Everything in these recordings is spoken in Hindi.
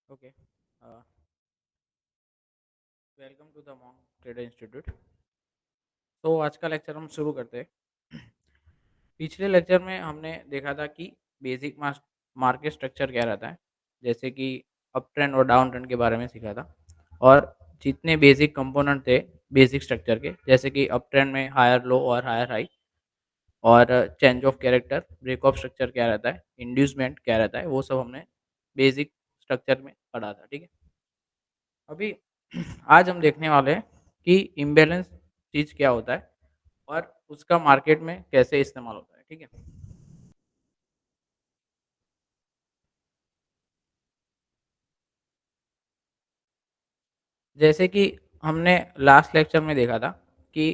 Okay. Welcome to the monk trader institute. तो आज का लेक्चर हम शुरू करते हैं। पिछले लेक्चर में हमने देखा था कि बेसिक मार्केट स्ट्रक्चर क्या रहता है, जैसे कि अप ट्रेंड और डाउन ट्रेंड के बारे में सीखा था। और जितने बेसिक कंपोनेंट थे बेसिक स्ट्रक्चर के, जैसे कि अप ट्रेंड में हायर लो और हायर हाई, और change of character, break of structure क्या रहता है, इंड्यूसमेंट क्या रहता है, वो सब हमने बेसिक स्ट्रक्चर में पढ़ा था। ठीक है। अभी आज हम देखने वाले हैं कि इम्बैलेंस चीज़ क्या होता है और उसका मार्केट में कैसे इस्तेमाल होता है। ठीक है। जैसे कि हमने लास्ट लेक्चर में देखा था कि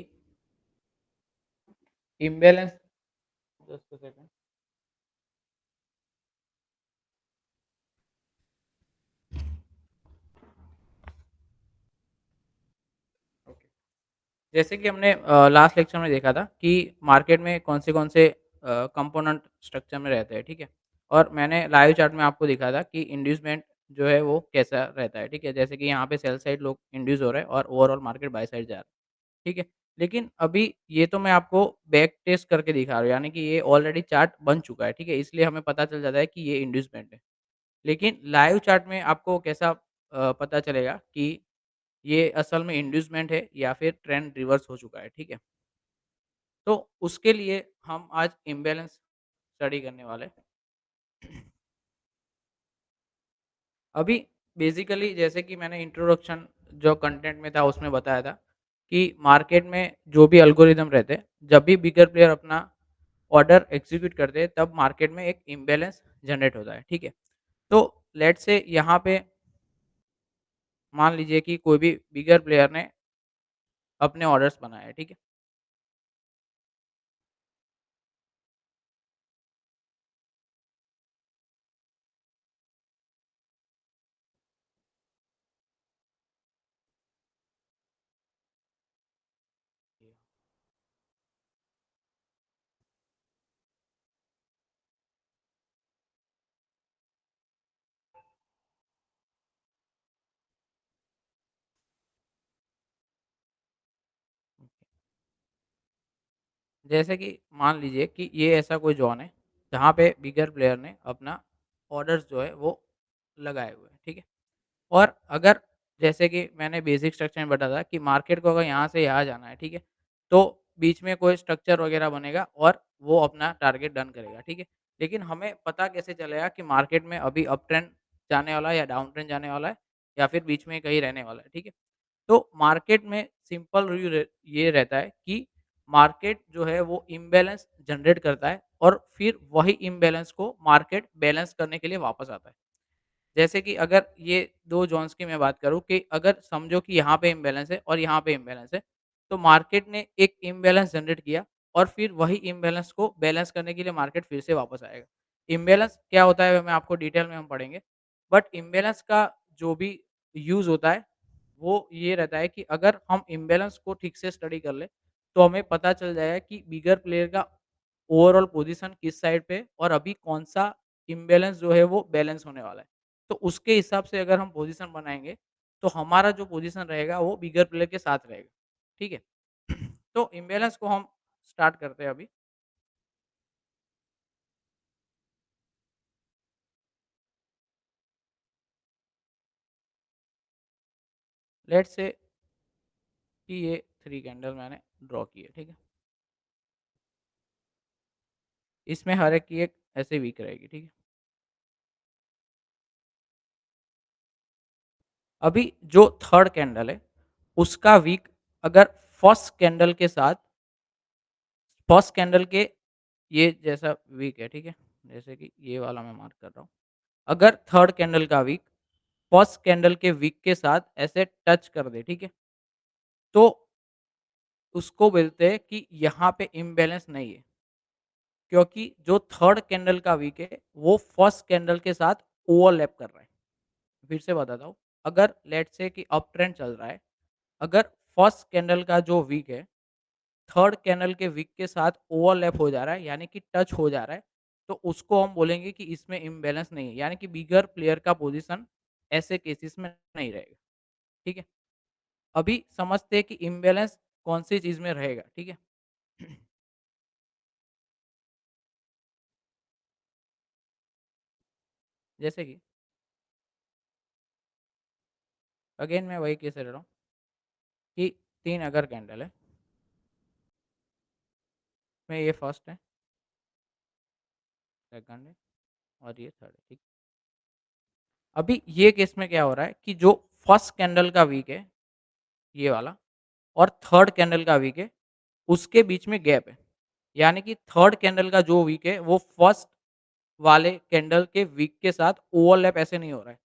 इम्बैलेंस, जस्ट सेकंड। ओके। जैसे कि हमने लास्ट लेक्चर में देखा था कि मार्केट में कौन से कंपोनेंट स्ट्रक्चर में रहते हैं। ठीक है। और मैंने लाइव चार्ट में आपको दिखा था कि इंड्यूसमेंट जो है वो कैसा रहता है। ठीक है। जैसे कि यहाँ पे सेल साइड लोग इंड्यूस हो रहे हैं और ओवरऑल मार्केट बाय साइड जा रहा है। ठीक है। लेकिन अभी ये तो मैं आपको बैक टेस्ट करके दिखा रहा हूँ, यानी कि ये ऑलरेडी चार्ट बन चुका है। ठीक है। इसलिए हमें पता चल जाता है कि ये इंड्यूसमेंट है। लेकिन लाइव चार्ट में आपको कैसा पता चलेगा कि ये असल में इंड्यूसमेंट है या फिर ट्रेंड रिवर्स हो चुका है। ठीक है। तो उसके लिए हम आज इम्बैलेंस स्टडी करने वाले हैं। अभी बेसिकली जैसे कि मैंने इंट्रोडक्शन जो कंटेंट में था उसमें बताया था कि मार्केट में जो भी एल्गोरिदम रहते हैं, जब भी बिगर प्लेयर अपना ऑर्डर एग्जीक्यूट करते हैं तब मार्केट में एक इम्बैलेंस जनरेट होता है। ठीक है। तो लेट्स से यहाँ पे मान लीजिए कि कोई भी बिगर प्लेयर ने अपने ऑर्डर्स बनाए हैं। ठीक है। जैसे कि मान लीजिए कि ये ऐसा कोई जोन है जहाँ पे बिगर प्लेयर ने अपना ऑर्डर्स जो है वो लगाए हुए हैं। ठीक है। और अगर जैसे कि मैंने बेसिक स्ट्रक्चर में बताया था कि मार्केट को अगर यहाँ से यहाँ जाना है। ठीक है। तो बीच में कोई स्ट्रक्चर वगैरह बनेगा और वो अपना टारगेट डन करेगा। ठीक है। लेकिन हमें पता कैसे चलेगा कि मार्केट में अभी अप ट्रेंड जाने वाला है या डाउन ट्रेंड जाने वाला है या फिर बीच में कहीं रहने वाला है। ठीक है। तो मार्केट में सिंपल रूल ये रहता है कि मार्केट जो है वो इम्बैलेंस जनरेट करता है और फिर वही इम्बैलेंस को मार्केट बैलेंस करने के लिए वापस आता है। जैसे कि अगर ये 2 ज़ोन्स की मैं बात करूँ कि अगर समझो कि यहाँ पे इम्बैलेंस है और यहाँ पे इम्बैलेंस है, तो मार्केट ने एक इम्बैलेंस जनरेट किया और फिर वही इम्बैलेंस को बैलेंस करने के लिए मार्केट फिर से वापस आएगा। इम्बैलेंस क्या होता है, मैं आपको डिटेल में हम पढ़ेंगे। बट इम्बैलेंस का जो भी यूज़ होता है, वो ये रहता है कि अगर हम इम्बैलेंस को ठीक से स्टडी कर लें, तो हमें पता चल जाएगा कि बिगर प्लेयर का ओवरऑल पोज़ीशन किस साइड पे है और अभी कौन-सा इम्बैलेंस जो है वो बैलेंस होने वाला है। तो उसके हिसाब से अगर हम पोज़ीशन बनाएँगे, तो हमारा जो पोज़ीशन रहेगा वो बिगर प्लेयर के साथ रहेगा। ठीक है? तो इम्बैलेंस को हम स्टार्ट करते हैं अभी। लेट्स से कि ये 3 कैंडल मैंने ड्रॉ की है। ठीक है? इसमें हर एक की एक ऐसे वीक रहेगी। ठीक है? अभी जो थर्ड कैंडल है, उसका वीक अगर फर्स्ट कैंडल के साथ, फर्स्ट कैंडल के ये जैसा वीक है। ठीक है? जैसे कि ये वाला मैं मार्क कर रहा हूँ। अगर थर्ड कैंडल का वीक फर्स्ट कैंडल के वीक के साथ ऐसे टच कर दे। ठीक है? तो उसको बोलते हैं कि यहाँ पे इम्बैलेंस नहीं है, क्योंकि जो थर्ड कैंडल का वीक है वो फर्स्ट कैंडल के साथ ओवरलैप कर रहा है। फिर से बताता हूँ, अगर लेट्स से कि अप ट्रेंड चल रहा है, अगर फर्स्ट कैंडल का जो वीक है थर्ड कैंडल के वीक के साथ ओवरलैप हो जा रहा है, यानी कि टच हो जा रहा है, तो उसको हम बोलेंगे कि इसमें इम्बैलेंस नहीं है, यानी कि बिगर प्लेयर का पोजीशन ऐसे केसेस में नहीं रहेगा, ठीक है? अभी समझते हैं कि इम्बैलेंस कौन-सी चीज़ में रहेगा, ठीक है? जैसे कि अगेन मैं वही केस ले रहा हूँ कि 3 अगर कैंडल है, इसमें ये फर्स्ट है, सेकंड है और ये थर्ड है, ठीक। अभी ये केस में क्या हो रहा है कि जो फर्स्ट कैंडल का वीक है, ये वाला और थर्ड कैंडल का वीक है, उसके बीच में गैप है। यानी कि थर्ड कैंडल का जो वीक है, वो फर्स्ट वाले कैंडल के वीक के साथ ओवरलैप ऐसे नहीं हो रहा है।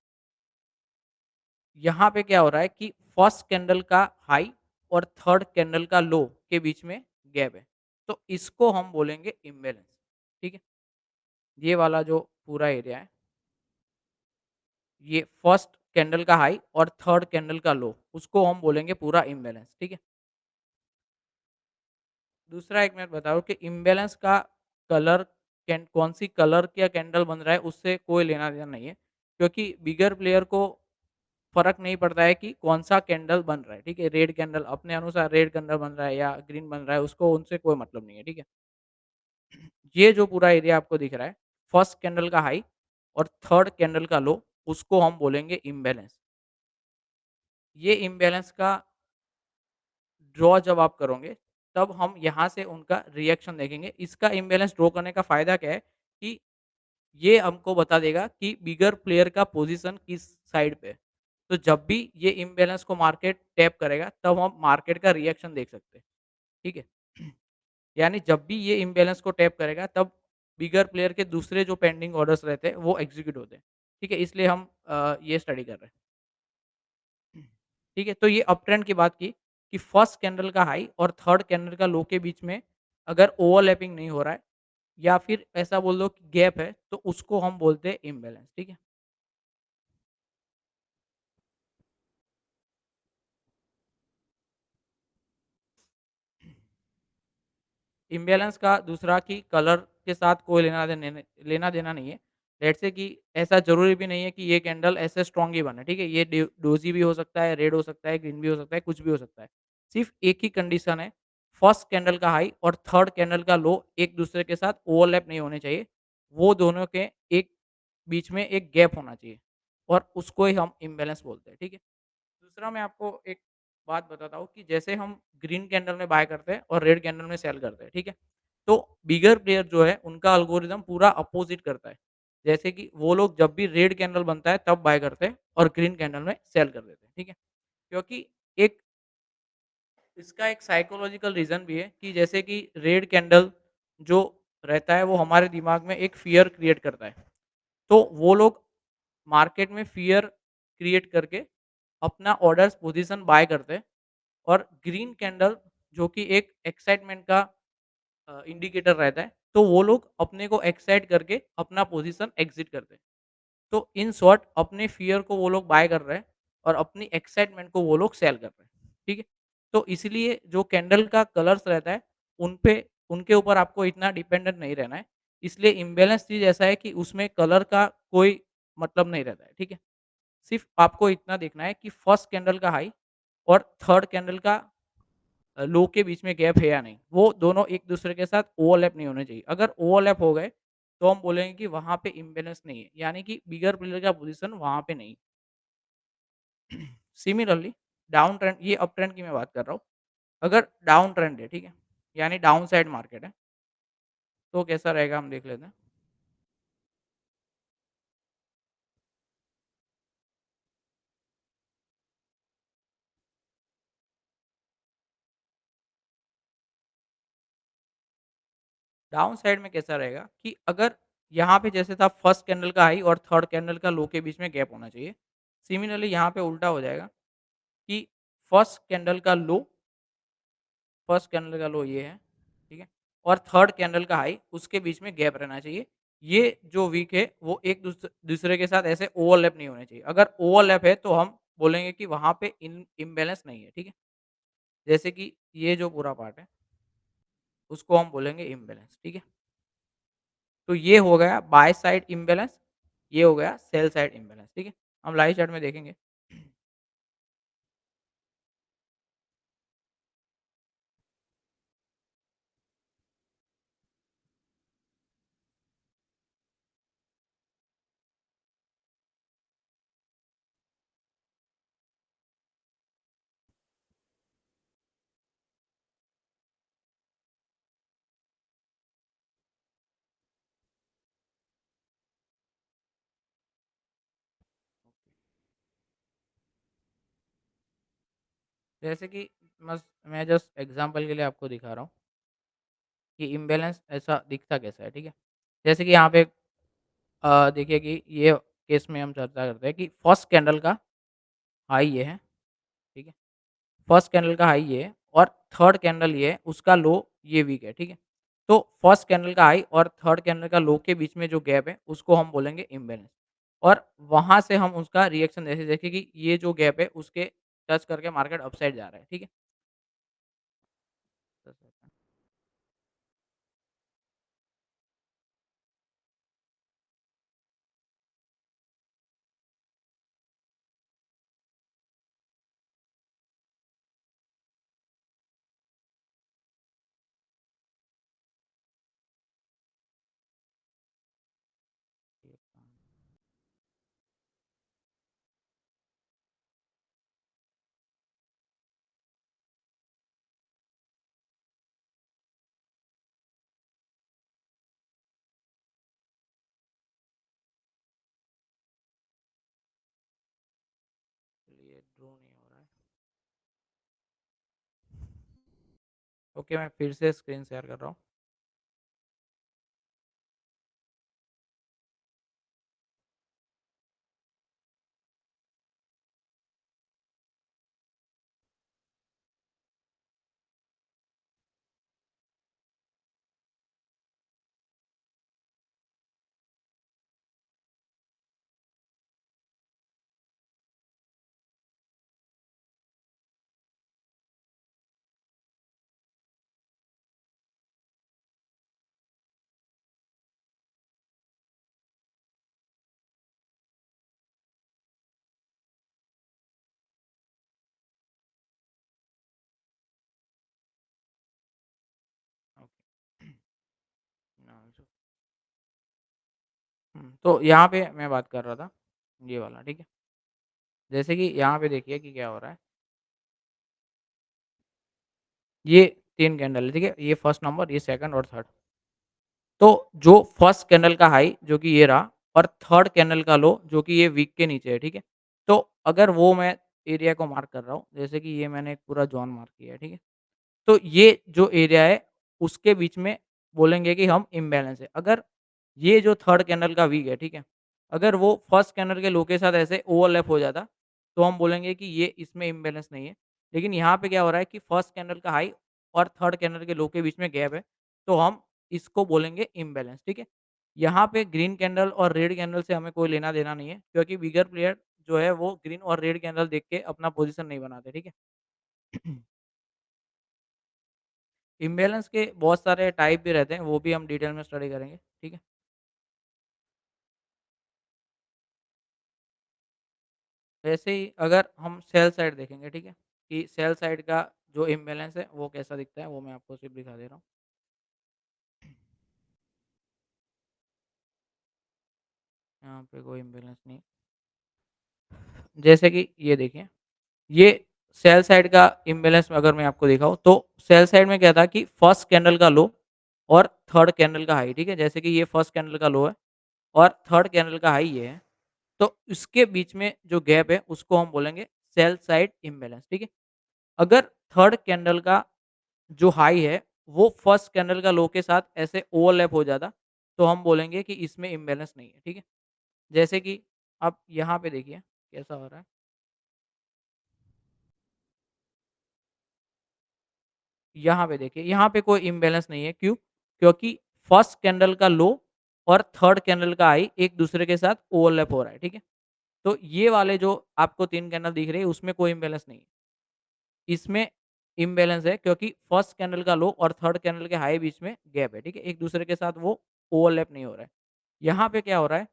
यहाँ पे क्या हो रहा है कि फर्स्ट कैंडल का हाई और थर्ड कैंडल का लो के बीच में गैप है। तो इसको हम बोलेंगे इम्बैलेंस, ठीक है? ये वाला जो पूरा एरिया है, ये फर्स्ट कैंडल का हाई और थर्ड कैंडल का लो, उसको हम बोलेंगे पूरा इम्बैलेंस, ठीक है? दूसरा एक मैं बताऊँ कि इम्बैलेंस का कलर कौन-सी कलर का कैंडल बन रहा है, उससे कोई लेना-देना नहीं है। क्योंकि बिगर प्लेयर को फ़र्क नहीं पड़ता है कि कौन-सा कैंडल बन रहा है, ठीक है? रेड कैंडल अपने अनुसार रेड कैंडल बन रहा है या ग्रीन बन रहा है, उसको उनसे कोई मतलब नहीं है, ठीक है? ये जो पूरा एरिया आपको दिख रहा है, फर्स्ट कैंडल का हाई और थर्ड कैंडल का लो, उसको हम बोलेंगे इम्बैलेंस। ये इम्बैलेंस का ड्रॉ जब आप करोगे, तब हम यहाँ से उनका रिएक्शन देखेंगे। इसका इम्बैलेंस ड्रॉ करने का फ़ायदा क्या है कि ये हमको बता देगा कि बिगर प्लेयर का पोज़ीशन किस साइड पे है। तो जब भी ये इम्बैलेंस को मार्केट टैप करेगा, तब हम मार्केट का रिएक्शन देख सकते हैं, ठीक है? यानी जब भी ये इम्बैलेंस को टैप करेगा, तब बिगर प्लेयर के दूसरे जो पेंडिंग ऑर्डर्स रहते हैं, वो एग्ज़ीक्यूट होते हैं, ठीक है? इसलिए हम ये स्टडी कर रहे हैं। ठीक है, तो ये अप ट्रेंड की बात की कि फर्स्ट कैंडल का हाई और थर्ड कैंडल का लो के बीच में अगर ओवरलैपिंग नहीं हो रहा है या फिर ऐसा बोल दो कि गैप है, तो उसको हम बोलते हैं इम्बैलेंस, ठीक है? इम्बैलेंस का दूसरा कि कलर के साथ कोई लेना-देना नहीं है। लेट्स से कि ऐसा ज़रूरी भी नहीं है कि ये कैंडल ऐसे स्ट्रॉन्ग ही बने, ठीक है? ये डोजी भी हो सकता है, रेड हो सकता है, ग्रीन भी हो सकता है, कुछ भी हो सकता है। सिर्फ़ एक ही कंडीशन है, फर्स्ट कैंडल का हाई और थर्ड कैंडल का लो एक-दूसरे के साथ ओवरलैप नहीं होने चाहिए। वो दोनों के एक बीच में एक गैप होना चाहिए और उसको ही हम इम्बैलेंस बोलते हैं, ठीक है? दूसरा मैं आपको एक बात बताता हूँ कि जैसे हम ग्रीन कैंडल में बाय करते हैं और रेड कैंडल में सेल करते हैं, ठीक है? तो बिगर प्लेयर जो है उनका एल्गोरिदम पूरा अपोज़िट करता है। जैसे कि वो लोग जब भी रेड कैंडल बनता है तब बाय करते हैं और ग्रीन कैंडल में सेल कर देते हैं, ठीक है? क्योंकि एक इसका एक साइकोलॉजिकल रीज़न भी है कि जैसे कि रेड कैंडल जो रहता है वो हमारे दिमाग में एक फ़ियर क्रिएट करता है। तो वो लोग मार्केट में फ़ियर क्रिएट करके अपना ऑर्डर्स पोज़ीशन बाय करते हैं और ग्रीन कैंडल जो कि एक एक्साइटमेंट का इंडिकेटर रहता है, तो वो लोग अपने को एक्साइट करके अपना पोज़ीशन एग्ज़िट करते हैं। तो इन शॉर्ट अपने फ़ियर को वो लोग बाय कर रहे हैं और अपनी एक्साइटमेंट को वो लोग सेल कर रहे हैं, ठीक है? तो इसलिए जो कैंडल का कलर्स रहता है, उनके ऊपर आपको इतना डिपेंडेंट नहीं रहना है। इसलिए इम्बैलेंस चीज़ ऐसा है कि उसमें कलर का कोई मतलब नहीं रहता है, ठीक है? सिर्फ़ आपको इतना देखना है कि फर्स्ट कैंडल का हाई और थर्ड कैंडल का लो के बीच में गैप है या नहीं। वो दोनों एक-दूसरे के साथ ओवरलैप नहीं होने चाहिए। अगर ओवरलैप हो गए, तो हम बोलेंगे कि वहाँ पे इम्बैलेंस नहीं है, यानी कि बिगर प्लेयर का पोज़ीशन वहाँ पे नहीं। सिमिलरली डाउन ट्रेंड ये अप ट्रेंड की मैं बात कर रहा हूँ। अगर डाउन ट्रेंड है, ठीक है? यानी डाउन साइड मार्केट है, तो कैसा रहेगा हम देख लेते हैं। डाउन साइड में कैसा रहेगा कि अगर यहाँ पे जैसे था फर्स्ट कैंडल का हाई और थर्ड कैंडल का लो के बीच में गैप होना चाहिए। सिमिलरली यहाँ पे उल्टा हो जाएगा कि फर्स्ट कैंडल का लो ये है, ठीक है? और थर्ड कैंडल का हाई उसके बीच में गैप रहना चाहिए। ये जो वीक है वो एक दूसरे के साथ ऐसे ओवरलैप नहीं होने चाहिए। अगर ओवरलैप है तो हम बोलेंगे कि वहाँ पे इन इम्बैलेंस नहीं है, ठीक है? जैसे कि ये जो पूरा पार्ट है, उसको हम बोलेंगे इम्बैलेंस, ठीक है? तो ये हो गया बाय साइड इम्बैलेंस, ये हो गया सेल साइड इम्बैलेंस, ठीक है? हम लाइव चार्ट में देखेंगे। जैसे कि मस मैं जस्ट एग्ज़ाम्पल के लिए आपको दिखा रहा हूँ कि इम्बैलेंस ऐसा दिखता कैसा है, ठीक है? जैसे कि यहाँ पे देखिए कि ये केस में हम चर्चा करते हैं कि फर्स्ट कैंडल का हाई ये है, ठीक है? फर्स्ट कैंडल का हाई ये है और थर्ड कैंडल ये है, उसका लो ये वीक है, ठीक है? तो फर्स्ट कैंडल का हाई और थर्ड कैंडल का लो के बीच में जो गैप है, उसको हम बोलेंगे इम्बैलेंस और वहाँ से हम उसका रिएक्शन जैसे देखिए कि ये जो गैप है, उसके टच करके मार्केट अपसाइड जा रहा है, ठीक है? चलिए ड्रॉ नहीं हो रहा है। ओके, मैं फिर से स्क्रीन शेयर कर रहा हूँ। ओके। तो यहाँ पे मैं बात कर रहा था, ये वाला, ठीक है? जैसे कि यहाँ पे देखिए कि क्या हो रहा है, ये 3 कैंडल है, ठीक है? ये फर्स्ट नंबर, ये सेकंड और थर्ड। तो जो फर्स्ट कैंडल का हाई जो कि ये रहा और थर्ड कैंडल का लो जो कि ये वीक के नीचे है, ठीक है? तो अगर वो मैं एरिया को मार्क कर रहा हूँ, जैसे कि ये मैंने एक पूरा ज़ोन मार्क किया है, ठीक है? तो ये जो एरिया है, उसके बीच में बोलेंगे कि हम इम्बैलेंस है। अगर ये जो थर्ड कैंडल का वीक है, ठीक है? अगर वो फर्स्ट कैंडल के लो के साथ ऐसे ओवरलैप हो जाता, तो हम बोलेंगे कि ये इसमें इम्बैलेंस नहीं है। लेकिन यहाँ पे क्या हो रहा है कि फर्स्ट कैंडल का हाई और थर्ड कैंडल के लो के बीच में गैप है, तो हम इसको बोलेंगे इम्बैलेंस, ठीक है? यहाँ पे ग्रीन कैंडल और रेड कैंडल से हमें कोई लेना-देना नहीं है, क्योंकि बिगर प्लेयर जो है वो ग्रीन और रेड कैंडल देख के अपना पोज़ीशन नहीं बनाते, ठीक है? इम्बैलेंस के बहुत सारे टाइप भी रहते हैं, वो भी हम डिटेल में स्टडी करेंगे, ठीक है? वैसे ही अगर हम सेल साइड देखेंगे, ठीक है? कि सेल साइड का जो इम्बैलेंस है, वो कैसा दिखता है, वो मैं आपको सिर्फ दिखा दे रहा हूँ। यहाँ पे कोई इम्बैलेंस नहीं। जैसे कि ये देखिए, ये सेल साइड का इम्बैलेंस अगर मैं आपको दिखाऊँ, तो सेल साइड में क्या था कि फर्स्ट कैंडल का लो और थर्ड कैंडल का हाई, ठीक है? जैसे कि ये फर्स्ट कैंडल का लो है और थर्ड कैंडल का हाई ये है। तो इसके बीच में जो गैप है, उसको हम बोलेंगे सेल साइड इम्बैलेंस, ठीक है? अगर थर्ड कैंडल का जो हाई है, वो फर्स्ट कैंडल का लो के साथ ऐसे ओवरलैप हो जाता, तो हम बोलेंगे कि इसमें इम्बैलेंस नहीं है, ठीक है? जैसे कि आप यहाँ पे देखिए कैसा हो रहा है। यहाँ पे देखिए, यहाँ पे कोई इम्बैलेंस नहीं है, क्यों? क्योंकि फर्स्ट कैंडल का लो और थर्ड कैंडल का हाई एक-दूसरे के साथ ओवरलैप हो रहा है, ठीक है? तो ये वाले जो आपको 3 कैंडल दिख रही है, उसमें कोई इम्बैलेंस नहीं है। इसमें इम्बैलेंस है क्योंकि फर्स्ट कैंडल का लो और थर्ड कैंडल के हाई बीच में गैप है, ठीक है? एक-दूसरे के साथ वो ओवरलैप नहीं हो रहा है। यहाँ पे क्या हो रहा है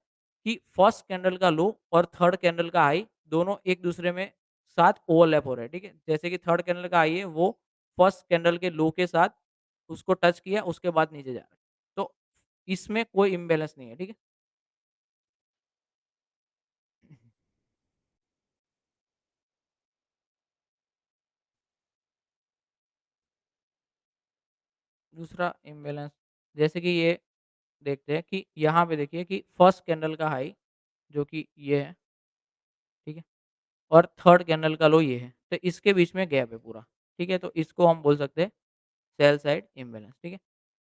कि फर्स्ट कैंडल का लो और थर्ड कैंडल का हाई दोनों एक दूसरे में साथ ओवरलैप हो रहे हैं, ठीक है? जैसे कि थर्ड कैंडल का हाई है वो फर्स्ट कैंडल के लो के साथ उसको टच किया उसके बाद नीचे जा रहा है। तो इसमें कोई इम्बैलेंस नहीं है, ठीक है? दूसरा इम्बैलेंस जैसे कि ये देखते हैं कि यहाँ पे देखिए कि फर्स्ट कैंडल का हाई जो कि ये है, ठीक है? और थर्ड कैंडल का लो ये है। तो इसके बीच में गैप है पूरा, ठीक है? तो इसको हम बोल सकते हैं सेल साइड इम्बैलेंस, ठीक है?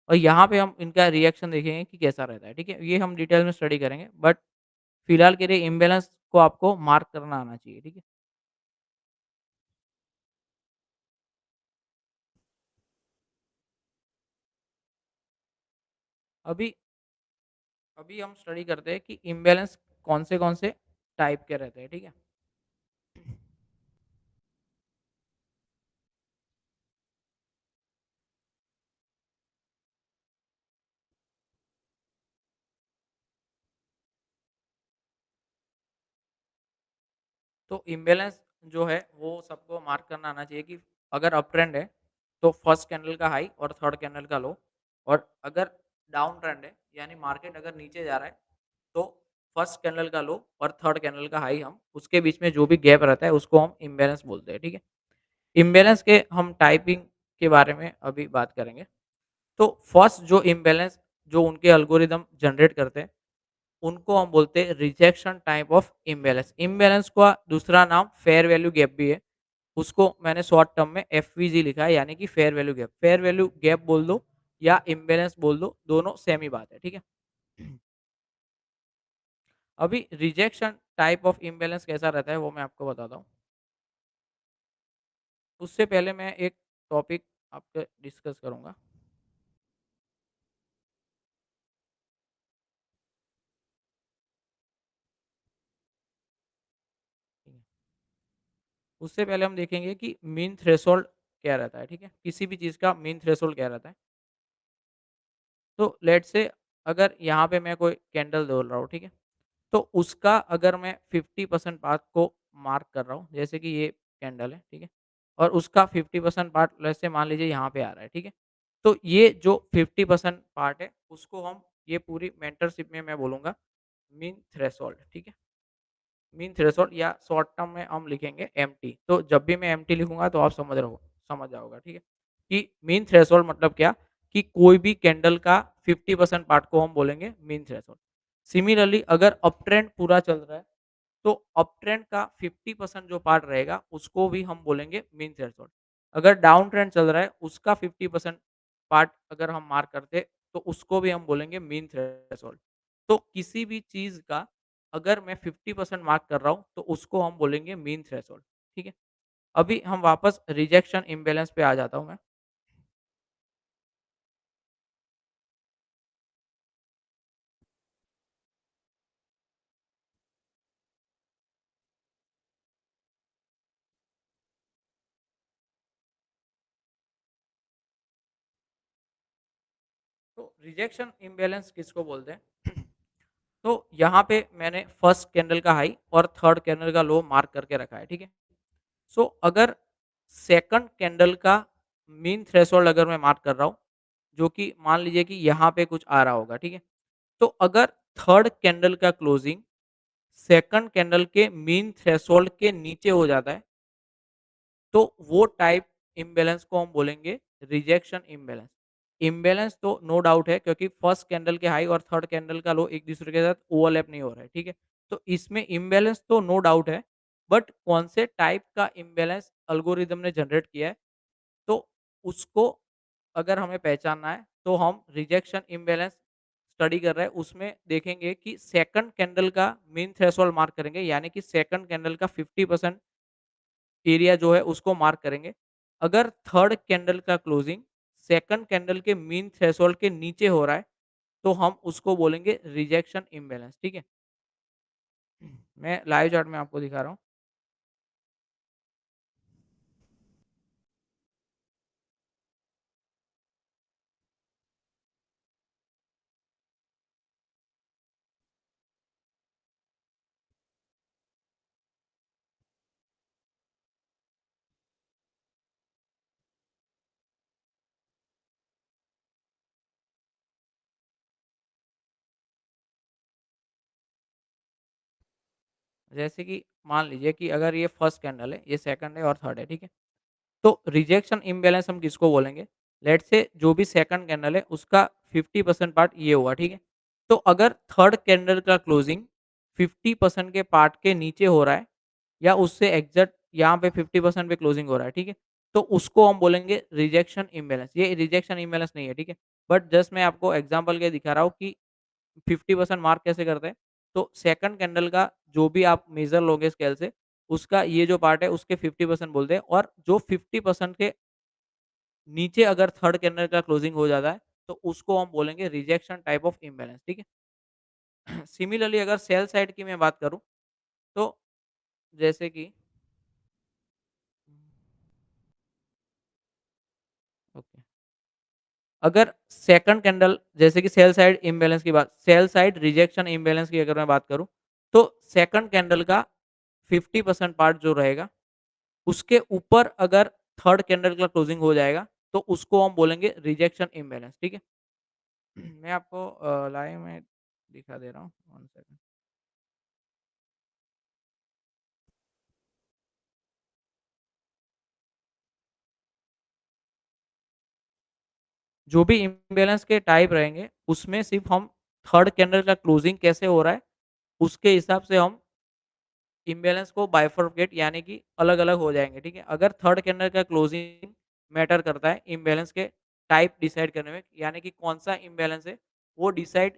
और यहाँ पे हम इनका रिएक्शन देखेंगे कि कैसा रहता है, ठीक है? ये हम डिटेल में स्टडी करेंगे बट फिलहाल के लिए इम्बैलेंस को आपको मार्क करना आना चाहिए, ठीक है? अभी अभी हम स्टडी करते हैं कि इम्बैलेंस कौन से टाइप के रहते हैं, ठीक है? तो इम्बैलेंस जो है वो सबको मार्क करना आना चाहिए कि अगर अप ट्रेंड है तो फर्स्ट कैंडल का हाई और थर्ड कैंडल का लो और अगर डाउन ट्रेंड है यानी मार्केट अगर नीचे जा रहा है तो फर्स्ट कैंडल का लो और थर्ड कैंडल का हाई हम उसके बीच में जो भी गैप रहता है उसको हम इम्बैलेंस बोलते हैं, ठीक है? इम्बैलेंस के हम टाइपिंग के बारे में अभी बात करेंगे। तो फर्स्ट जो इम्बैलेंस जो उनके एल्गोरिदम जनरेट करते हैं उनको हम बोलते हैं rejection type of imbalance. Imbalance का दूसरा नाम फेयर वैल्यू गैप भी है। उसको मैंने शॉर्ट टर्म में एफवीजी लिखा है यानी कि fair value gap. Fair value gap बोल दो या इम्बैलेंस बोल दो, दोनों सेम ही बात है, ठीक है? अभी रिजेक्शन टाइप ऑफ इम्बैलेंस कैसा रहता है वो मैं आपको बताता हूँ। उससे पहले मैं एक टॉपिक आपसे डिस्कस करूँगा। उससे पहले हम देखेंगे कि मीन थ्रेशोल्ड क्या रहता है, ठीक है? किसी भी चीज़ का मीन थ्रेशोल्ड क्या रहता है। तो लेट्स से अगर यहाँ पे मैं कोई कैंडल बोल रहा हूँ, ठीक है? तो उसका अगर मैं 50% पार्ट को मार्क कर रहा हूँ, जैसे कि ये कैंडल है, ठीक है? और उसका 50% पार्ट लेट्स से मान लीजिए यहाँ पे आ रहा है, ठीक है? तो ये जो 50% पार्ट है, उसको हम ये पूरी मेंटरशिप में मैं बोलूँगा मीन थ्रेशोल्ड, ठीक है? मीन थ्रेशोल्ड या शॉर्ट टर्म में हम लिखेंगे एमटी। तो जब भी मैं एमटी लिखूँगा तो आप समझ जाओगे, ठीक है? कि मीन थ्रेशोल्ड मतलब क्या? कि कोई भी कैंडल का 50% पार्ट को हम बोलेंगे मीन थ्रेशोल्ड। सिमिलरली अगर अप ट्रेंड पूरा चल रहा है तो अप ट्रेंड का 50% जो पार्ट रहेगा उसको भी हम बोलेंगे मीन थ्रेशोल्ड। अगर डाउन ट्रेंड चल रहा है उसका 50% पार्ट अगर हम मार्क करते तो उसको भी हम बोलेंगे मीन थ्रेशोल्ड। तो किसी भी चीज़ का अगर मैं 50% मार्क कर रहा हूँ तो उसको हम बोलेंगे मीन थ्रेशोल्ड, ठीक है? अभी हम वापस रिजेक्शन इम्बैलेंस पे आ जाता हूँ मैं। तो रिजेक्शन इम्बैलेंस किसको बोलते हैं? तो यहाँ पे मैंने फर्स्ट कैंडल का हाई और थर्ड कैंडल का लो मार्क करके रखा है, ठीक है? सो अगर सेकंड कैंडल का मीन थ्रेशोल्ड अगर मैं मार्क कर रहा हूँ, जो कि मान लीजिए कि यहाँ पे कुछ आ रहा होगा, ठीक है? तो अगर थर्ड कैंडल का क्लोजिंग सेकंड कैंडल के मीन थ्रेशोल्ड के नीचे हो जाता है, तो वो टाइप इम्बैलेंस को हम बोलेंगे रिजेक्शन इम्बैलेंस। इम्बैलेंस तो नो डाउट है क्योंकि फर्स्ट कैंडल के हाई और थर्ड कैंडल का लो एक दूसरे के साथ ओवरलैप नहीं हो रहा है, ठीक है? तो इसमें इम्बैलेंस तो नो डाउट है, बट कौन से टाइप का इम्बैलेंस एल्गोरिदम ने जनरेट किया है, तो उसको अगर हमें पहचानना है, तो हम रिजेक्शन इम्बैलेंस स्टडी कर रहे हैं, उसमें देखेंगे कि सेकंड कैंडल का मीन थ्रेशोल्ड मार्क करेंगे, यानी कि सेकंड कैंडल का 50% एरिया जो है उसको मार्क करेंगे। अगर थर्ड कैंडल का क्लोजिंग सेकंड कैंडल के मीन थ्रेशोल्ड के नीचे हो रहा है, तो हम उसको बोलेंगे रिजेक्शन इम्बैलेंस, ठीक है? मैं लाइव चार्ट में आपको दिखा रहा हूँ। जैसे कि मान लीजिए कि अगर ये फर्स्ट कैंडल है, ये सेकंड है और थर्ड है, ठीक है? तो रिजेक्शन इम्बैलेंस हम किसको बोलेंगे? लेट्स से जो भी सेकंड कैंडल है उसका 50% पार्ट ये हुआ, ठीक है? तो अगर थर्ड कैंडल का क्लोजिंग 50% के पार्ट के नीचे हो रहा है या उससे एग्ज़ैक्ट यहाँ पे 50% पे क्लोजिंग हो रहा है, ठीक है? तो उसको हम बोलेंगे रिजेक्शन इम्बैलेंस। ये रिजेक्शन इम्बैलेंस नहीं है, ठीक है? बट जस्ट मैं आपको एग्ज़ाम्पल के दिखा रहा हूँ कि 50% मार्क कैसे करते हैं? तो सेकंड कैंडल का जो भी आप मेज़र लोगे स्केल से, उसका ये जो पार्ट है उसके 50% बोलते हैं और जो 50% के नीचे अगर थर्ड कैंडल का क्लोजिंग हो जाता है, तो उसको हम बोलेंगे रिजेक्शन टाइप ऑफ इम्बैलेंस, ठीक है? सिमिलरली अगर सेल साइड की मैं बात करूँ, तो जैसे कि ओके, अगर सेकंड कैंडल जैसे कि सेल साइड रिजेक्शन इम्बैलेंस की अगर मैं बात करूँ, तो सेकंड कैंडल का 50% पार्ट जो रहेगा, उसके ऊपर अगर थर्ड कैंडल का क्लोजिंग हो जाएगा, तो उसको हम बोलेंगे रिजेक्शन इम्बैलेंस, ठीक है? मैं आपको लाइव में दिखा दे रहा हूँ, 1 सेकंड। जो भी इम्बैलेंस के टाइप रहेंगे, उसमें सिर्फ़ हम थर्ड कैंडल का क्लोजिंग कैसे हो रहा है, उसके हिसाब से हम इम्बैलेंस को बाइफरकेट यानी कि अलग-अलग हो जाएँगे, ठीक है? अगर थर्ड कैंडल का क्लोजिंग मैटर करता है इम्बैलेंस के टाइप डिसाइड करने में, यानी कि कौन-सा इम्बैलेंस है, वो डिसाइड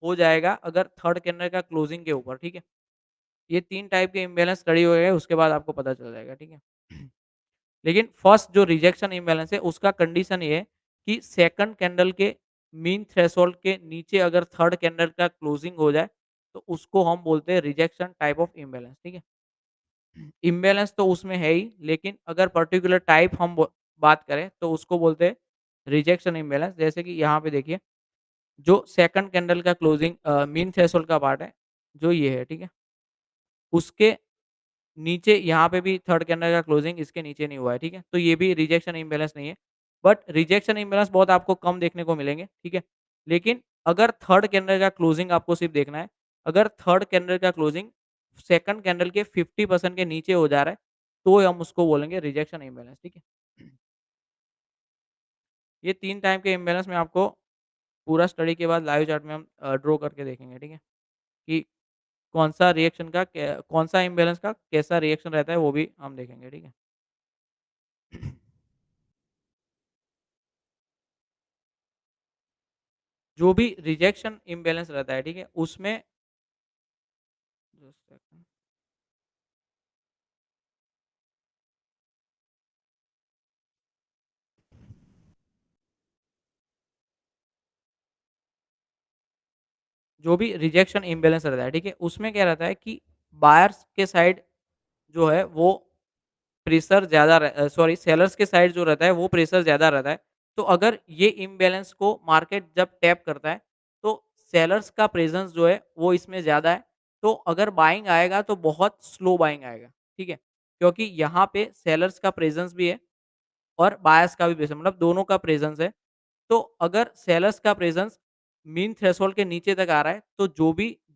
हो जाएगा अगर थर्ड कैंडल का क्लोजिंग के ऊपर, ठीक है? ये 3 टाइप के इम्बैलेंस स्टडी हो गए, उसके बाद आपको पता चल जाएगा, ठीक है? लेकिन फर्स्ट जो रिजेक्शन इम्बैलेंस है, उसका कंडीशन ये है कि सेकंड कैंडल के मीन थ्रेशोल्ड के नीचे अगर थर्ड कैंडल का क्लोजिंग हो जाए, तो उसको हम बोलते हैं रिजेक्शन टाइप ऑफ इम्बैलेंस, ठीक है? इम्बैलेंस तो उसमें है ही, लेकिन अगर पर्टिकुलर टाइप हम बात करें, तो उसको बोलते हैं रिजेक्शन इम्बैलेंस। जैसे कि यहाँ पे देखिए, जो सेकंड कैंडल का क्लोजिंग मीन थ्रेशोल्ड का पार्ट है, जो ये है, ठीक है? उसके नीचे यहाँ पे भी थर्ड कैंडल का क्लोजिंग इसके नीचे नहीं हुआ है, ठीक है? तो ये भी रिजेक्शन इम्बैलेंस नहीं है। बट रिजेक्शन इम्बैलेंस बहुत आपको कम देखने को मिलेंगे, ठीक है? लेकिन अगर थर्ड कैंडल का क्लोजिंग आपको सिर्फ देखना है, अगर थर्ड कैंडल का क्लोजिंग सेकंड कैंडल के 50% के नीचे हो जा रहा है, तो हम उसको बोलेंगे रिजेक्शन इम्बैलेंस, ठीक है? ये 3 टाइप के इम्बैलेंस मैं आपको पूरा स्टडी के बाद लाइव चार्ट में हम ड्रॉ करके देखेंगे, ठीक है? कि कौन-सा इम्बैलेंस का कैसा रिएक्शन रहता है, वो भी हम देखेंगे, ठीक है? जो भी रिजेक्शन इम्बैलेंस रहता है, ठीक है? उसमें जस्ट सेकंड जो भी रिजेक्शन इम्बैलेंस रहता है, ठीक है? उसमें क्या रहता है कि बायर्स के साइड जो है वो सॉरी सेलर्स के साइड जो रहता है वो प्रेशर ज़्यादा रहता है। तो अगर ये इम्बैलेंस को मार्केट जब टैप करता है, तो सेलर्स का प्रेज़ेंस जो है वो इसमें ज़्यादा है। तो अगर बाइंग आएगा तो बहुत स्लो बाइंग आएगा, ठीक है? क्योंकि यहाँ पे सेलर्स का प्रेज़ेंस भी है और बायर्स का भी प्रेज़ेंस मतलब दोनों का प्रेज़ेंस है। तो अगर सेलर्स का प्रेज़ेंस मीन थ्रेशोल्ड के नीचे तक आ रहा है, तो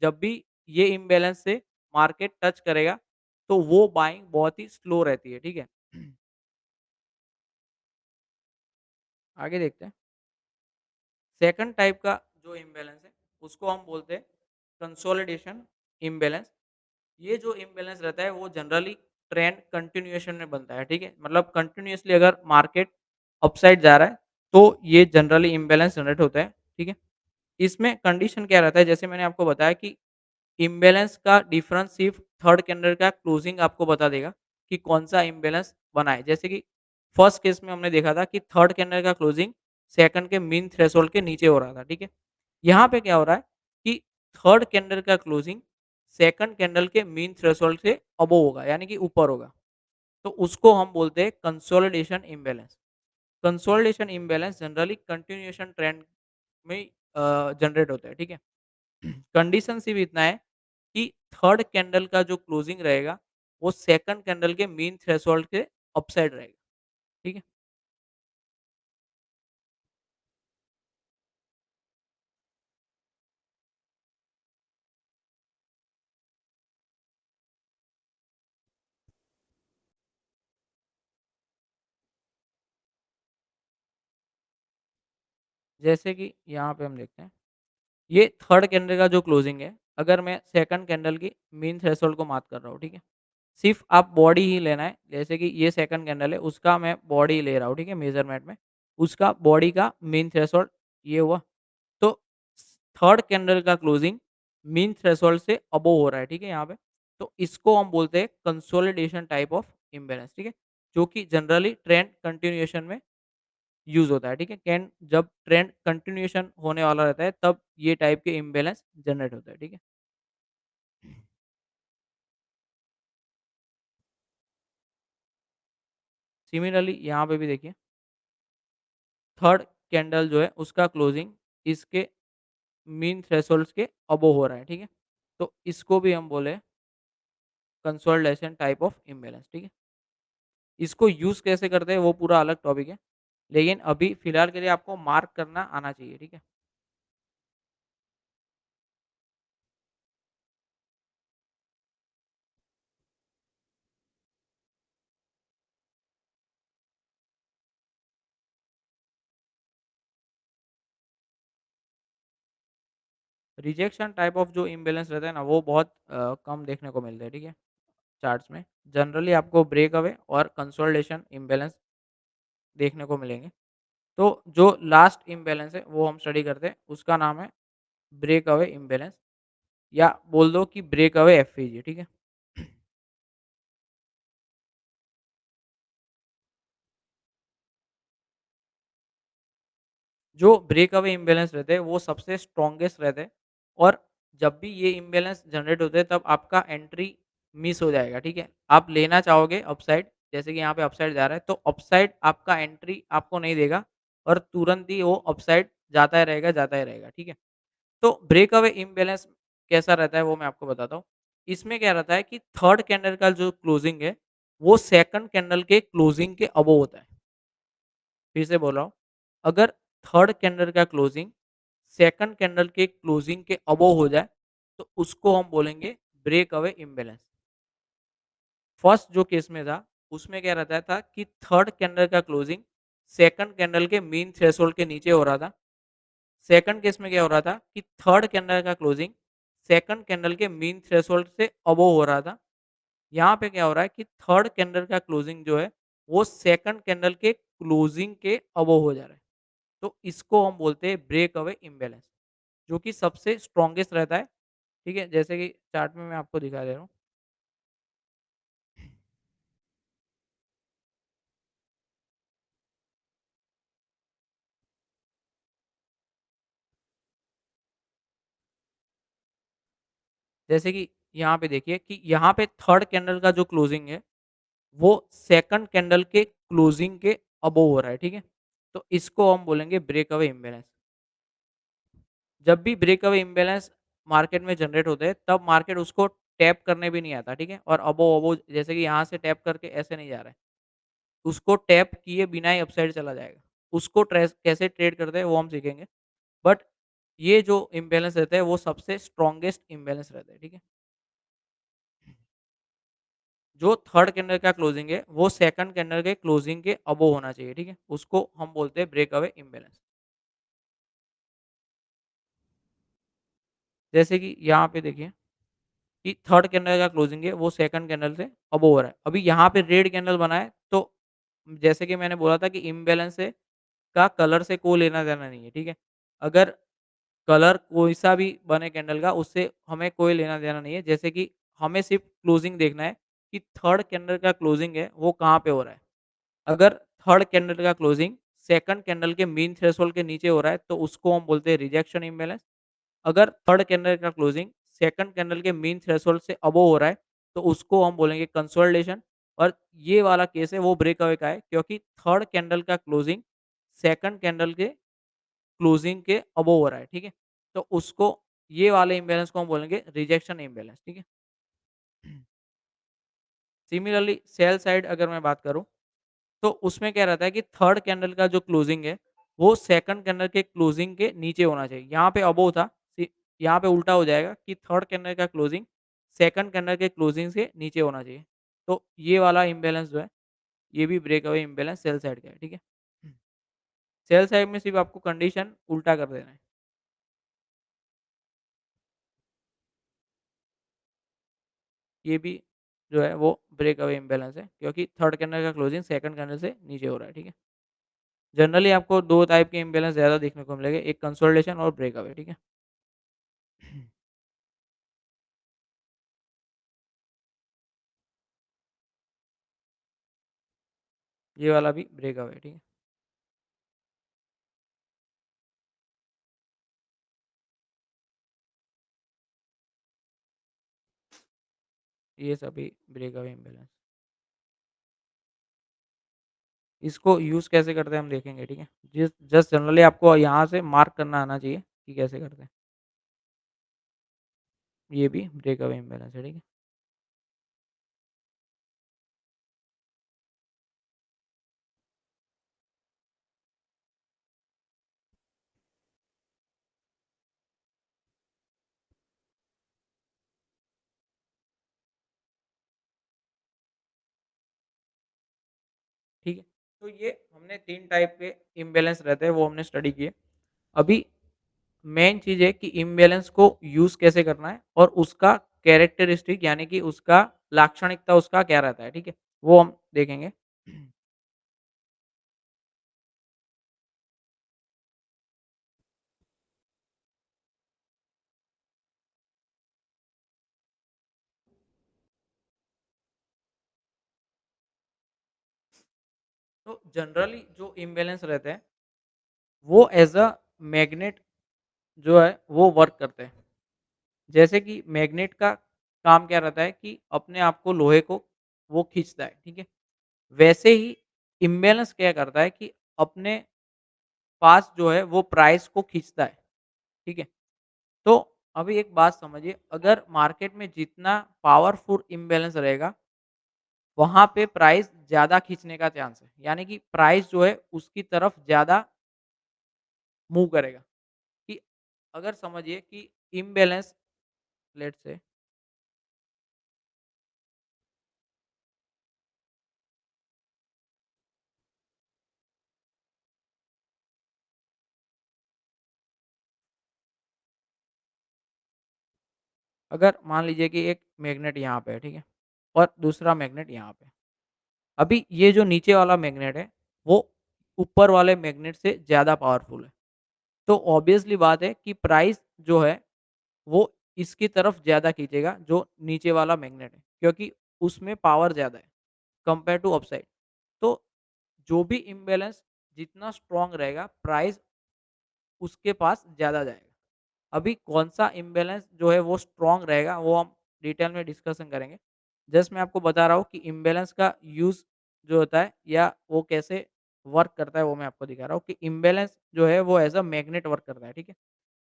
जब भी ये इम्बैलेंस से मार्केट टच करेगा, तो वो बाइंग बहुत ही स्लो रहती है, ठीक है? आगे देखते हैं। सेकंड टाइप का जो इम्बैलेंस है, उसको हम बोलते हैं कंसोलिडेशन इम्बैलेंस। ये जो इम्बैलेंस रहता है, वो जनरली ट्रेंड कंटिन्यूएशन में बनता है, ठीक है? मतलब कंटिन्यूअसली अगर मार्केट अपसाइड जा रहा है, तो ये जनरली इम्बैलेंस जनरेट होता है, ठीक है? इसमें कंडीशन क्या रहता है, जैसे मैंने आपको बताया कि इम्बैलेंस का डिफरेंस सिर्फ थर्ड कैंडल का क्लोजिंग आपको बता देगा कि कौन-सा इम्बैलेंस बना है। जैसे कि फर्स्ट केस में हमने देखा था कि थर्ड कैंडल का क्लोजिंग सेकंड के मीन थ्रेशोल्ड के नीचे हो रहा था, ठीक है? यहाँ पे क्या हो रहा है कि थर्ड कैंडल का क्लोजिंग सेकंड कैंडल के मीन थ्रेशोल्ड से अबोव होगा, यानी कि ऊपर होगा। तो उसको हम बोलते हैं consolidation imbalance. Consolidation imbalance generally continuation trend में जनरेट होता है, ठीक है? कंडीशन सिर्फ इतना है कि थर्ड कैंडल का जो क्लोजिंग रहेगा, वो सेकंड कैंडल के मीन थ्रेशोल्ड के अपसाइड रहेगा, ठीक है? जैसे कि यहाँ पे हम देखते हैं, ये थर्ड कैंडल का जो क्लोजिंग है, अगर मैं सेकंड कैंडल की मीन थ्रेशोल्ड को मार्क कर रहा हूँ, ठीक है? सिर्फ़ आप बॉडी ही लेना है, जैसे कि ये सेकंड कैंडल है, उसका मैं बॉडी ले रहा हूँ, ठीक है? मेज़रमेंट में, उसका बॉडी का मीन थ्रेशोल्ड ये हुआ। तो थर्ड कैंडल का क्लोजिंग मीन थ्रेशोल्ड से अबोव हो रहा है, ठीक है? यहाँ पे, तो इसको हम बोलते हैं कंसोलिडेशन टाइप ऑफ इम्बैलेंस, ठीक है? जो कि जनरली ट्रेंड कंटिन्यूएशन में यूज़ होता है, ठीक है? कैन जब ट्रेंड कंटिन्यूएशन होने वाला रहता है, तब ये टाइप के इम्बैलेंस जनरेट होता है, ठीक है? सिमिलरली यहाँ पे भी देखिए, थर्ड कैंडल जो है उसका क्लोजिंग इसके मीन थ्रेशोल्ड्स के अबोव हो रहा है, ठीक है? तो इसको भी हम बोले कंसोलिडेशन टाइप ऑफ इम्बैलेंस, ठीक है? इसको यूज़ कैसे करते हैं वो पूरा अलग टॉपिक है। लेकिन अभी फिलहाल के लिए आपको मार्क करना आना चाहिए, ठीक है? रिजेक्शन टाइप ऑफ जो इम्बैलेंस रहता है ना, वो बहुत कम देखने को मिलते हैं, ठीक है? चार्ट्स में। जनरली आपको ब्रेकअवे और कंसोलिडेशन इम्बैलेंस देखने को मिलेंगे। तो जो लास्ट इम्बैलेंस है वो हम स्टडी करते हैं, उसका नाम है ब्रेकअवे इम्बैलेंस या बोल दो कि ब्रेकअवे एफईजी, ठीक है? जो ब्रेकअवे इम्बैलेंस रहते हैं वो सबसे स्ट्रॉन्गेस्ट रहते हैं और जब भी ये इम्बैलेंस जनरेट होते हैं तब आपका एंट्री मिस हो जाएगा, ठीक है? आप लेना चाहोगे अपसाइड, जैसे कि यहाँ पे अपसाइड जा रहा है, तो अपसाइड आपका एंट्री आपको नहीं देगा और तुरंत ही वो अपसाइड जाता ही रहेगा, ठीक है? तो ब्रेकअवे इम्बैलेंस कैसा रहता है वो मैं आपको बताता हूँ। इसमें क्या रहता है कि थर्ड कैंडल का जो क्लोजिंग है, वो सेकंड कैंडल के क्लोजिंग के अबोव होता है। फिर से बोल रहा हूँ, अगर थर्ड कैंडल का क्लोजिंग सेकंड कैंडल के क्लोजिंग के अबोव हो जाए, तो उसको हम बोलेंगे ब्रेकअवे इम्बैलेंस। फर्स्ट जो केस में था, उसमें क्या रहता था कि थर्ड कैंडल का क्लोजिंग सेकंड कैंडल के मीन थ्रेशोल्ड के नीचे हो रहा था। सेकंड केस में क्या हो रहा था कि थर्ड कैंडल का क्लोजिंग सेकंड कैंडल के मीन थ्रेशोल्ड से अबोव हो रहा था। यहाँ पे क्या हो रहा है कि थर्ड कैंडल का क्लोजिंग जो है, वो सेकंड कैंडल के क्लोजिंग के अबोव हो जा रहा है। तो इसको हम बोलते हैं ब्रेक अवे इम्बैलेंस, जो कि सबसे स्ट्रॉन्गेस्ट रहता है, ठीक है? जैसे कि चार्ट में मैं आपको दिखा दे रहा हूँ। जैसे कि यहाँ पे देखिए कि यहाँ पे थर्ड कैंडल का जो क्लोजिंग है, वो सेकंड कैंडल के क्लोजिंग के अबोव हो रहा है, ठीक है? तो इसको हम बोलेंगे ब्रेक अवे इम्बैलेंस। जब भी ब्रेकअवे इम्बैलेंस मार्केट में जनरेट होते हैं, तब मार्केट उसको टैप करने भी नहीं आता, ठीक है? और अबोव-अबोव जैसे कि यहाँ से टैप करके ऐसे नहीं जा रहा है। उसको टैप किए बिना ही अपसाइड चला जाएगा। उसको ट्रेस कैसे ट्रेड करते हैं वो हम सीखेंगे। बट ये जो इम्बैलेंस रहता है वो सबसे स्ट्रॉन्गेस्ट इम्बैलेंस रहता है, ठीक है? जो थर्ड कैंडल का क्लोजिंग है, वो सेकंड कैंडल के क्लोजिंग के अबोव होना चाहिए, ठीक है? उसको हम बोलते हैं ब्रेकअवे इम्बैलेंस। जैसे कि यहाँ पे देखिए कि थर्ड कैंडल का क्लोजिंग है वो सेकंड कैंडल से अबोव हो रहा है। अभी यहाँ पे रेड कैंडल बना है तो जैसे कि मैंने बोला था कि इम्बैलेंस से का कलर से कोई लेना-देना नहीं है, ठीक है? अगर कलर कोई-सा भी बने कैंडल का उससे हमें कोई लेना-देना नहीं है। जैसे कि हमें सिर्फ़ क्लोजिंग देखना है कि थर्ड कैंडल का क्लोजिंग है वो कहाँ पे हो रहा है। अगर थर्ड कैंडल का क्लोजिंग सेकंड कैंडल के मीन थ्रेशोल्ड के नीचे हो रहा है तो उसको हम बोलते हैं रिजेक्शन इम्बैलेंस। अगर थर्ड कैंडल का क्लोजिंग सेकंड कैंडल के मीन थ्रेशोल्ड से अबोव हो रहा है, तो उसको हम बोलेंगे कंसोलिडेशन और ये वाला केस है वो ब्रेकअवे का है क्योंकि थर्ड कैंडल का क्लोजिंग सेकंड कैंडल के क्लोजिंग के अबोव हो रहा है, ठीक है? तो उसको ये वाले इम्बैलेंस को हम बोलेंगे रिजेक्शन इम्बैलेंस, ठीक है? सिमिलरली सेल साइड अगर मैं बात करूँ तो उसमें क्या रहता है कि थर्ड कैंडल का जो क्लोजिंग है, वो सेकंड कैंडल के क्लोजिंग के नीचे होना चाहिए। यहाँ पे अबोव था, यहाँ पे उल्टा हो जाएगा कि थर्ड कैंडल का क्लोजिंग सेकंड कैंडल के क्लोजिंग से नीचे होना चाहिए। तो ये वाला इम्बैलेंस जो है, ये भी ब्रेकअवे इम्बैलेंस सेल साइड का है, ठीक है? सेल साइड में सिर्फ़ आपको कंडीशन उल्टा कर देना है। ये भी जो है वो ब्रेक अवे इम्बैलेंस है क्योंकि थर्ड कैंडल का क्लोजिंग सेकंड कैंडल से नीचे हो रहा है, ठीक है? जनरली आपको 2 टाइप के इम्बैलेंस ज़्यादा देखने को मिलेंगे, एक कंसोलिडेशन और ब्रेक अवे, ठीक है? ये वाला भी ब्रेक अवे है, ठीक है? ये सभी ब्रेक अवे इम्बैलेंस। इसको यूज़ कैसे करते हैं हम देखेंगे, ठीक है? जस्ट जनरली आपको यहाँ से मार्क करना आना चाहिए कि कैसे करते हैं। ये भी ब्रेक अवे इम्बैलेंस है, ठीक है? ठीक है? तो ये हमने 3 टाइप के इम्बैलेंस रहते हैं वो हमने स्टडी किए। अभी मेन चीज़ है कि इम्बैलेंस को यूज़ कैसे करना है और उसका कैरेक्टरिस्टिक यानी कि उसका लाक्षणिकता उसका क्या रहता है, ठीक है? वो हम देखेंगे। तो जनरली जो इम्बैलेंस रहते हैं, वो एज़ अ मैग्नेट जो है वो वर्क करते हैं। जैसे कि मैग्नेट का काम क्या रहता है कि अपने आप को लोहे को वो खींचता है, ठीक है? वैसे ही इम्बैलेंस क्या करता है कि अपने पास जो है वो प्राइस को खींचता है, ठीक है? तो अभी एक बात समझिए, अगर मार्केट में जितना पावरफुल इम्बैलेंस रहेगा, वहाँ पे प्राइस ज़्यादा खींचने का चांस है। यानी कि प्राइस जो है उसकी तरफ ज़्यादा मूव करेगा, कि अगर समझिए कि इम्बैलेंस लेट्स से अगर मान लीजिए कि एक मैग्नेट यहाँ पे है, ठीक है? और दूसरा मैग्नेट यहाँ पे। अभी ये जो नीचे वाला मैग्नेट है, वो ऊपर वाले मैग्नेट से ज़्यादा पावरफुल है। तो ऑब्वियसली बात है कि प्राइस जो है, वो इसकी तरफ ज़्यादा खींचेगा जो नीचे वाला मैग्नेट है, क्योंकि उसमें पावर ज़्यादा है कंपेयर टू अपसाइड। तो जो भी इम्बैलेंस जितना स्ट्रॉन्ग रहेगा, प्राइस उसके पास ज़्यादा जाएगा। अभी कौन-सा इम्बैलेंस जो है वो स्ट्रॉन्ग रहेगा, वो हम डिटेल में डिस्कशन करेंगे। जस्ट मैं आपको बता रहा हूँ कि इम्बैलेंस का यूज़ जो होता है या वो कैसे वर्क करता है, वो मैं आपको दिखा रहा हूँ कि इम्बैलेंस जो है वो एज़ अ मैग्नेट वर्क करता है, ठीक है?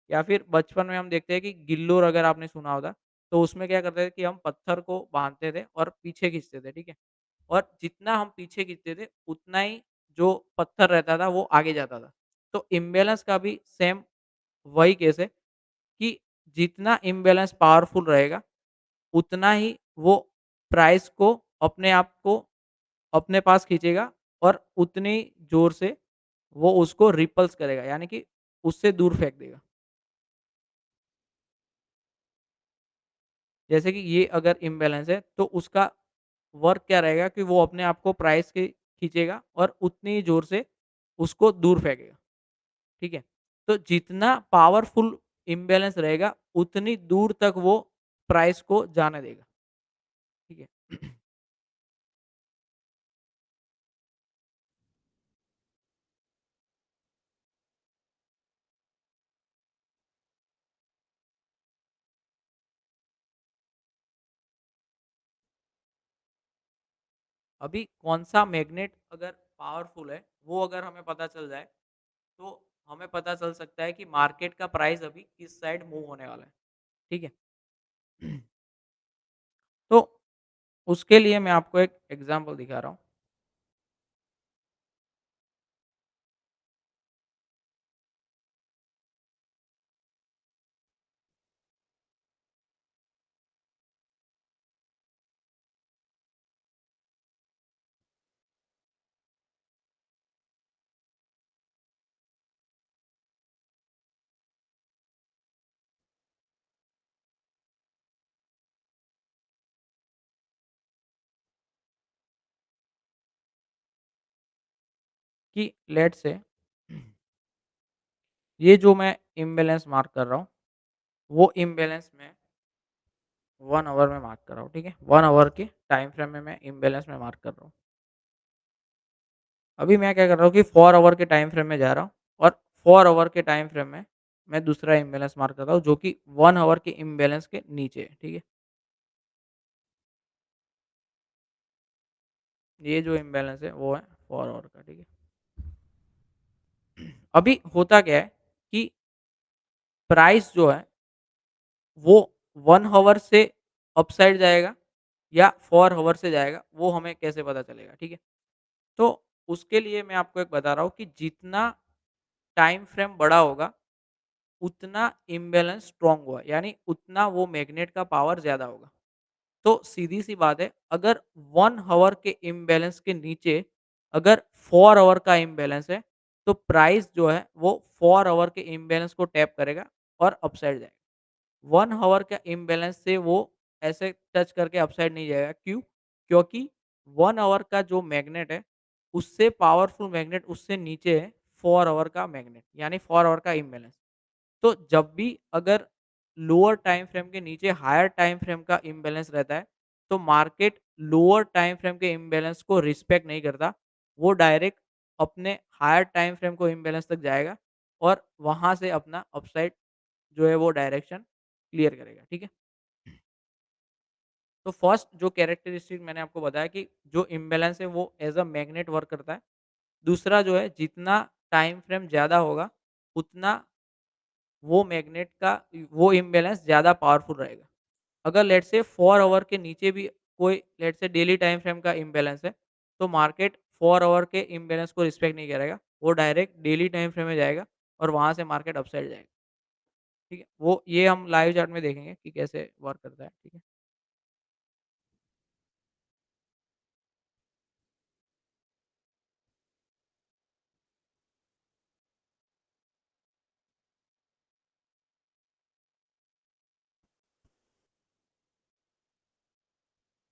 या फिर बचपन में हम देखते हैं कि गिल्लूर अगर आपने सुना होगा, तो उसमें क्या करते थे कि हम पत्थर को बाँधते थे और पीछे खींचते थे, ठीक है? और जितना हम पीछे खींचते थे, उतना ही जो पत्थर रहता था वो आगे जाता था। तो इम्बैलेंस का भी सेम वही केस है कि जितना इम्बैलेंस पावरफुल रहेगा, उतना ही वो प्राइस को अपने आप को अपने पास खींचेगा और उतनी ज़ोर से वो उसको रिपल्स करेगा, यानी कि उससे दूर फेंक देगा। जैसे कि ये अगर इम्बैलेंस है, तो उसका वर्क क्या रहेगा कि वो अपने आप को प्राइस के खींचेगा और उतनी ही ज़ोर से उसको दूर फेंकेगा, ठीक है? तो जितना पावरफुल इम्बैलेंस रहेगा, उतनी दूर तक वो प्राइस को जाने देगा, ठीक है? अभी कौन-सा मैग्नेट अगर पावरफुल है, वो अगर हमें पता चल जाए, तो हमें पता चल सकता है कि मार्केट का प्राइस अभी किस साइड मूव होने वाला है, ठीक है? तो उसके लिए मैं आपको एक एग्ज़ाम्पल दिखा रहा हूँ। कि लेट्स से ये जो मैं इम्बैलेंस मार्क कर रहा हूँ, वो इम्बैलेंस मैं 1 आवर में मार्क कर रहा हूँ, ठीक है? 1 आवर के टाइम फ्रेम में मैं इम्बैलेंस में मार्क कर रहा हूँ। अभी मैं क्या कर रहा हूँ कि 4 आवर के टाइम फ्रेम में जा रहा हूँ और 4 आवर के टाइम फ्रेम में मैं दूसरा इम्बैलेंस मार्क कर रहा हूँ, जो कि 1 आवर के इम्बैलेंस के नीचे है, ठीक है? ये जो इम्बैलेंस है वो है 4 आवर का, ठीक है? अभी होता क्या है कि प्राइस जो है वो 1 हॉवर से अपसाइड जाएगा या 4 हॉवर से जाएगा, वो हमें कैसे पता चलेगा, ठीक है? तो उसके लिए मैं आपको एक बता रहा हूँ कि जितना टाइम फ्रेम बड़ा होगा, उतना इम्बैलेंस स्ट्रॉन्ग हुआ, यानी उतना वो मैग्नेट का पावर ज़्यादा होगा। तो सीधी-सी बात है, अगर 1 हॉवर के इम्बैलेंस के नीचे अगर 4 हॉवर का इम्बैलेंस है, तो प्राइस जो है वो 4 हॉवर के इम्बैलेंस को टैप करेगा और अपसाइड जाएगा। 1 हावर का इम्बैलेंस से वो ऐसे टच करके अपसाइड नहीं जाएगा, क्यों? क्योंकि 1 हावर का जो मैग्नेट है, उससे पावरफुल मैग्नेट उससे नीचे है 4 हावर का मैग्नेट, यानी 4 हावर का इम्बैलेंस। तो जब भी अगर लोअर टाइम फ्रेम के नीचे हायर टाइम फ्रेम का इम्बैलेंस रहता है, तो मार्केट लोअर टाइम फ्रेम के इम्बैलेंस को रिस्पेक्ट नहीं करता। वो डायरेक्ट अपने हायर टाइम फ्रेम को इम्बैलेंस तक जाएगा और वहाँ से अपना अपसाइड जो है वो डायरेक्शन क्लियर करेगा, ठीक है? तो फर्स्ट जो कैरेक्टरिस्टिक मैंने आपको बताया कि जो इम्बैलेंस है वो एज़ अ मैग्नेट वर्क करता है। दूसरा जो है जितना टाइम फ्रेम ज़्यादा होगा, उतना वो मैग्नेट का वो इम्बैलेंस ज़्यादा पावरफुल रहेगा। अगर लेट्स से 4 आवर के नीचे भी कोई let's say daily time frame का इम्बैलेंस है, तो मार्केट 4 आवर के इम्बैलेंस को रिस्पेक्ट नहीं करेगा। वो डायरेक्ट डेली टाइम फ्रेम में जाएगा और वहाँ से मार्केट अपसाइड जाएगा, ठीक है? वो ये हम लाइव चार्ट में देखेंगे कि कैसे वर्क करता है, ठीक है?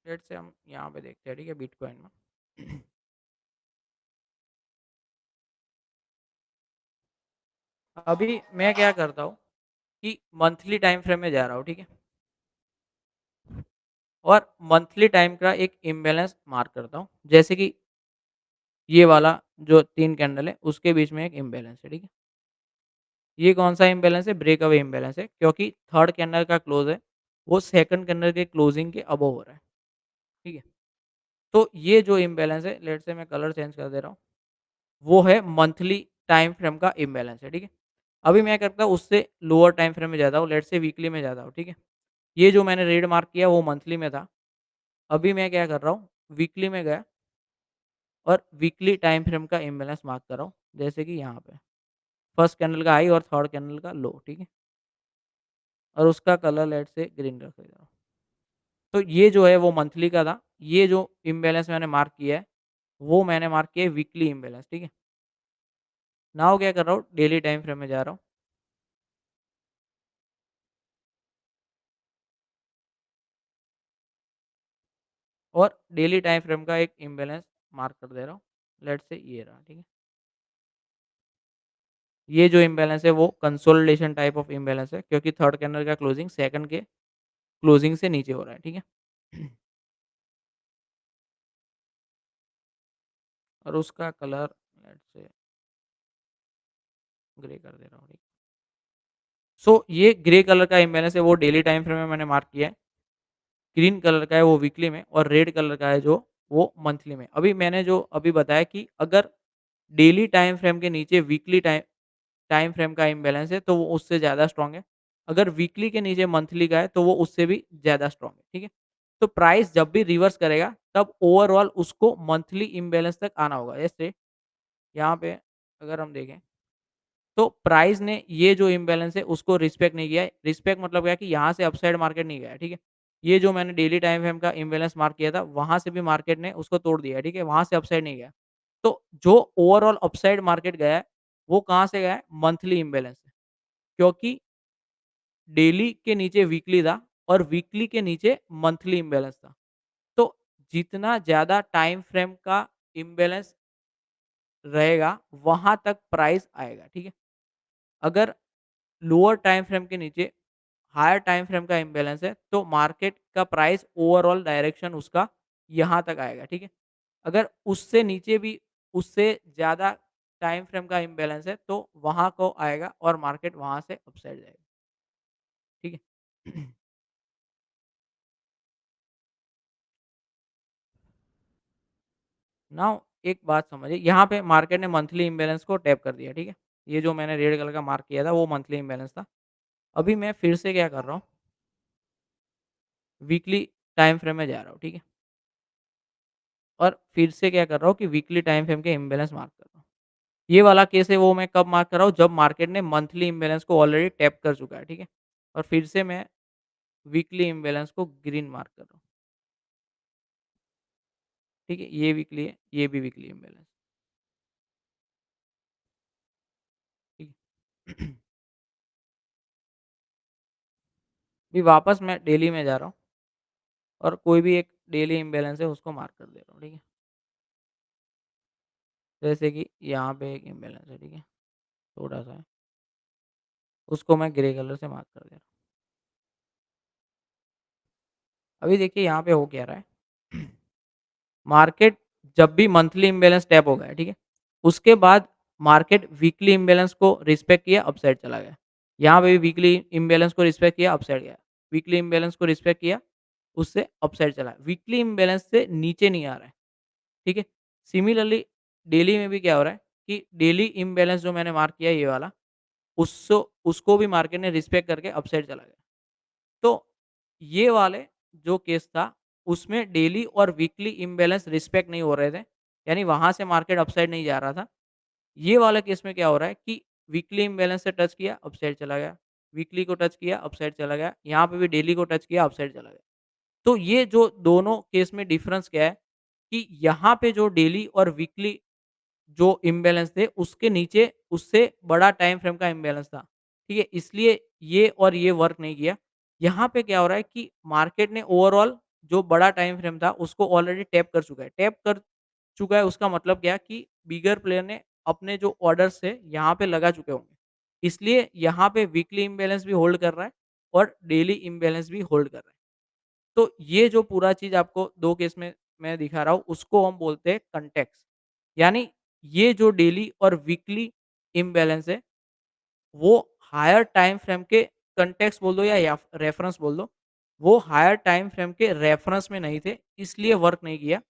लेट्स से हम यहाँ पे देखते हैं, ठीक है, बिटकॉइन में। अभी मैं क्या करता हूँ कि मंथली टाइम फ्रेम में जा रहा हूँ, ठीक है, और मंथली टाइम का एक इम्बैलेंस मार्क करता हूँ, जैसे कि ये वाला जो 3 कैंडल है उसके बीच में एक इम्बैलेंस है, ठीक है। ये कौन सा इम्बैलेंस है? ब्रेकअवे इम्बैलेंस है, क्योंकि थर्ड कैंडल का क्लोज है वो सेकंड कैंडल के क्लोजिंग के अबव हो रहा है, ठीक है। तो ये जो इम्बैलेंस है, लेट्स से मैं कलर चेंज कर दे रहा हूँ, वो है मंथली टाइम फ्रेम का इम्बैलेंस है, ठीक है। अभी मैं क्या करता हूँ उससे लोअर टाइम फ्रेम में जाता हूँ, लेट्स से वीकली में जाता हूँ, ठीक है। ये जो मैंने रेड मार्क किया वो मंथली में था। अभी मैं क्या कर रहा हूँ, वीकली में गया और वीकली टाइम फ्रेम का इम्बैलेंस मार्क कर रहा हूँ, जैसे कि यहाँ पे फर्स्ट कैंडल का हाई और थर्ड कैंडल का लो, ठीक है। और उसका कलर लेट्स से ग्रीन रख देता हूँ। तो ये जो है वो मंथली का था। ये जो इम्बैलेंस मैंने मार्क किया है, वो मैंने मार्क किया है वीकली इम्बैलेंस, ठीक है। नाउ क्या कर रहा हूँ, डेली टाइम फ्रेम में जा रहा हूँ और डेली टाइम फ्रेम का एक इम्बैलेंस मार्क कर दे रहा हूँ। लेट्स से ये रहा, ठीक है। ये जो इम्बैलेंस है वो कंसोलिडेशन टाइप ऑफ इम्बैलेंस है, क्योंकि थर्ड कैंडल का क्लोजिंग सेकंड के क्लोजिंग से नीचे हो रहा है, ठीक है। और उसका कलर लेट्स से ग्रे कर दे रहा हूँ, ठीक। सो ये ग्रे कलर का इम्बैलेंस है वो डेली टाइम फ्रेम में मैंने मार्क किया है। ग्रीन कलर का है वो वीकली में और रेड कलर का है जो वो मंथली में। अभी मैंने जो अभी बताया कि अगर डेली टाइम फ्रेम के नीचे वीकली टाइम टाइम फ्रेम का इम्बैलेंस है, तो वो उससे ज़्यादा स्ट्रॉन्ग है। अगर वीकली के नीचे मंथली का है, तो वो उससे भी ज़्यादा स्ट्रॉन्ग है, ठीक है? तो प्राइस जब भी रिवर्स करेगा, तब ओवरऑल उसको मंथली इम्बैलेंस तक आना होगा। जैसे यहाँ पे अगर हम देखें, तो प्राइस ने ये जो इम्बैलेंस है उसको रिस्पेक्ट नहीं किया है। रिस्पेक्ट मतलब क्या है कि यहाँ से अपसाइड मार्केट नहीं गया है, ठीक है? ये जो मैंने डेली टाइम फ्रेम का इम्बैलेंस मार्क किया था, वहाँ से भी मार्केट ने उसको तोड़ दिया है, ठीक है? वहाँ से अपसाइड नहीं गया। तो जो ओवरऑल अपसाइड मार्केट गया है, वो कहाँ से गया है? मंथली इम्बैलेंस से। क्योंकि डेली के नीचे वीकली था और वीकली के नीचे मंथली इम्बैलेंस था। तो जितना ज़्यादा टाइम फ्रेम का इम्बैलेंस रहेगा, वहाँ तक प्राइस आएगा, ठीक है? अगर लोअर टाइम फ्रेम के नीचे हायर टाइम फ्रेम का इम्बैलेंस है, तो मार्केट का प्राइस ओवरऑल डायरेक्शन उसका यहाँ तक आएगा, ठीक है? अगर उससे नीचे भी उससे ज़्यादा टाइम फ्रेम का इम्बैलेंस है, तो वहाँ को आएगा और मार्केट वहाँ से अपसाइड जाएगा, ठीक है? नाउ एक बात समझिए, यहाँ पे मार्केट ने मंथली इम्बैलेंस को टैप कर दिया, ठीक है? ये जो मैंने रेड कलर का मार्क किया था, वो मंथली इम्बैलेंस था। अभी मैं फिर से क्या कर रहा हूँ, वीकली टाइम फ्रेम में जा रहा हूँ, ठीक है? और फिर से क्या कर रहा हूँ कि वीकली टाइम फ्रेम के इम्बैलेंस मार्क कर रहा हूँ। ये वाला केस है वो मैं कब मार्क कर रहा हूँ, जब मार्केट ने मंथली इम्बैलेंस को ऑलरेडी टैप कर चुका है, ठीक है? और फिर से मैं वीकली इम्बैलेंस को ग्रीन मार्क कर रहा हूँ, ठीक है? ये वीकली है, ये भी वीकली इम्बैलेंस, ठीक है? अभी वापस मैं डेली में जा रहा हूँ और कोई भी एक डेली इम्बैलेंस है उसको मार्क कर दे रहा हूँ, ठीक है? जैसे कि यहाँ पे एक इम्बैलेंस है, ठीक है? थोड़ा-सा है, उसको मैं ग्रे कलर से मार्क कर दे रहा हूँ। अभी देखिए यहाँ पे हो क्या रहा है, मार्केट जब भी मंथली इम्बैलेंस टैप हो गया, ठीक है? उसके बाद मार्केट वीकली इम्बैलेंस को रिस्पेक्ट किया, अपसाइड चला गया। यहाँ पे भी वीकली इम्बैलेंस को रिस्पेक्ट किया, अपसाइड गया। वीकली इम्बैलेंस को रिस्पेक्ट किया, उससे अपसाइड चला। वीकली इम्बैलेंस से नीचे नहीं आ रहा है, ठीक है? सिमिलरली डेली में भी क्या हो रहा है कि डेली इम्बैलेंस जो मैंने मार्क किया है ये वाला, उसको उसको भी मार्केट ने रिस्पेक्ट करके अपसाइड चला गया। तो ये वाले जो केस था, उसमें डेली और वीकली इम्बैलेंस रिस्पेक्ट नहीं हो रहे थे, यानी वहाँ से मार्केट अपसाइड नहीं जा रहा था। ये वाला केस में क्या हो रहा है कि वीकली इम्बैलेंस से टच किया, अपसाइड चला गया, वीकली को टच किया, अपसाइड चला गया, यहाँ पे भी डेली को टच किया, अपसाइड चला गया। तो ये जो दोनों केस में डिफरेंस क्या है कि यहाँ पे जो डेली और वीकली जो इम्बैलेंस थे, उसके नीचे उससे बड़ा टाइम फ्रेम का इम्बैलेंस था, ठीक है? इसलिए ये और ये वर्क नहीं किया। यहाँ पे क्या हो रहा है कि मार्केट ने ओवरऑल जो बड़ा टाइम फ्रेम था, उसको ऑलरेडी टैप कर चुका है। टैप कर चुका है उसका मतलब क्या कि बिगर प्लेयर ने अपने जो ऑर्डर्स थे, यहाँ पे लगा चुके होंगे। इसलिए यहाँ पे वीकली इम्बैलेंस भी होल्ड कर रहा है और डेली इम्बैलेंस भी होल्ड कर रहा है। तो ये जो पूरा चीज़ आपको 2 केस में मैं दिखा रहा हूँ, उसको हम बोलते हैं कॉन्टेक्स्ट। यानी ये जो डेली और वीकली इम्बैलेंस है, वो हायर टाइम फ्रेम के कॉन्टेक्स्ट बोल दो या रेफरेंस बोल दो, वो हायर टाइम फ्रेम के रेफरेंस में नहीं थे, इसलिए वर्क नहीं किया।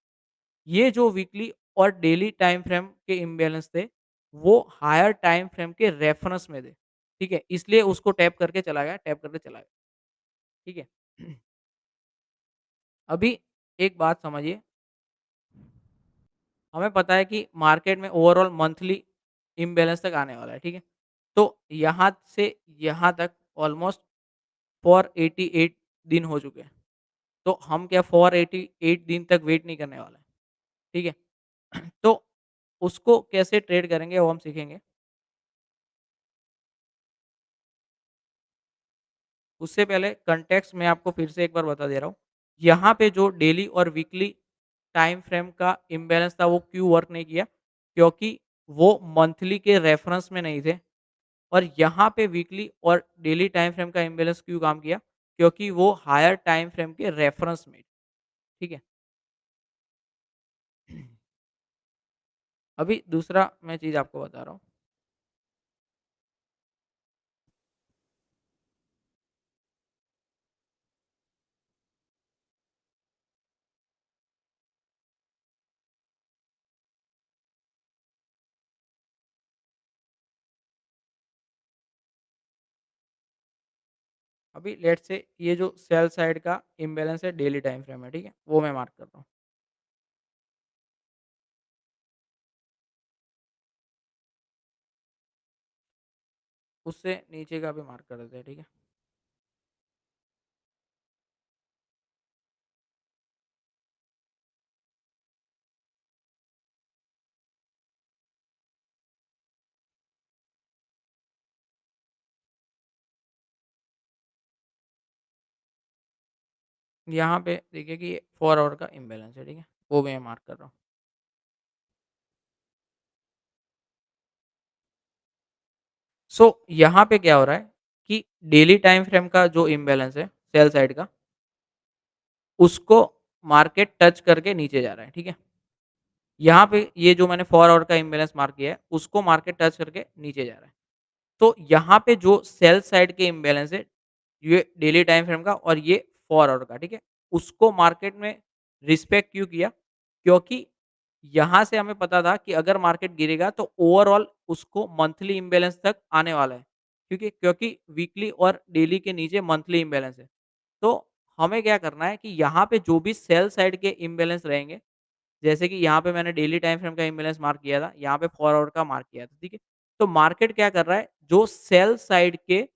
ये जो वीकली और डेली टाइम फ्रेम के इम्बैलेंस थे, वो हायर टाइम फ्रेम के रेफरेंस में थे, ठीक है? इसलिए उसको टैप करके चला गया, टैप करके चला गया, ठीक है? अभी एक बात समझिए, हमें पता है कि मार्केट में ओवरऑल मंथली इम्बैलेंस तक आने वाला है, ठीक है? तो यहाँ से यहाँ तक ऑलमोस्ट 488 दिन हो चुके हैं। तो हम क्या 488 दिन तक वेट नहीं करने वाले हैं, ठीक है? तो उसको कैसे ट्रेड करेंगे वो हम सीखेंगे। उससे पहले कॉन्टेक्स्ट मैं आपको फिर से एक बार बता दे रहा हूँ। यहाँ पे जो डेली और वीकली टाइम फ्रेम का इम्बैलेंस था वो क्यों वर्क नहीं किया? क्योंकि वो मंथली के रेफरेंस में नहीं थे। और यहाँ पे वीकली और डेली टाइम फ्रेम का इम्बैलेंस क्यों काम किया? क्योंकि वो हायर टाइम फ्रेम के रेफरेंस में, ठीक है? अभी दूसरा मैं चीज़ आपको बता रहा हूँ। अभी लेट्स से ये जो सेल साइड का इम्बैलेंस है डेली टाइम फ्रेम है, ठीक है? वो मैं मार्क कर रहा हूँ। उससे नीचे का भी मार्क कर देते हैं, ठीक है? यहाँ पे देखिए कि 4 आवर का इम्बैलेंस है, ठीक है? वो भी मैं मार्क कर रहा हूँ। सो यहाँ पे क्या हो रहा है कि डेली टाइम फ्रेम का जो इम्बैलेंस है, सेल साइड का, उसको मार्केट टच करके नीचे जा रहा है, ठीक है? यहाँ पे ये जो मैंने 4 आवर का इम्बैलेंस मार्क किया है, उसको मार्केट टच करके नीचे जा रहा है। तो यहाँ पे जो सेल साइड के इम्बैलेंस है, ये डेली टाइम फ्रेम का और ये 4 आवर का, ठीक है? उसको मार्केट में रिस्पेक्ट क्यों किया? क्योंकि यहाँ से हमें पता था कि अगर मार्केट गिरेगा तो ओवरऑल उसको मंथली इम्बैलेंस तक आने वाला है। क्योंकि वीकली और डेली के नीचे मंथली इम्बैलेंस है। तो हमें क्या करना है कि यहाँ पे जो भी सेल साइड के इम्बैलेंस रहेंगे, जैसे कि यहाँ पे मैंने डेली टाइम फ्रेम का इम्बैलेंस मार्क किया था, यहाँ पे 4 आवर का मार्क किया था, ठीक है? तो मार्केट क्या कर रहा है, जो सेल साइड के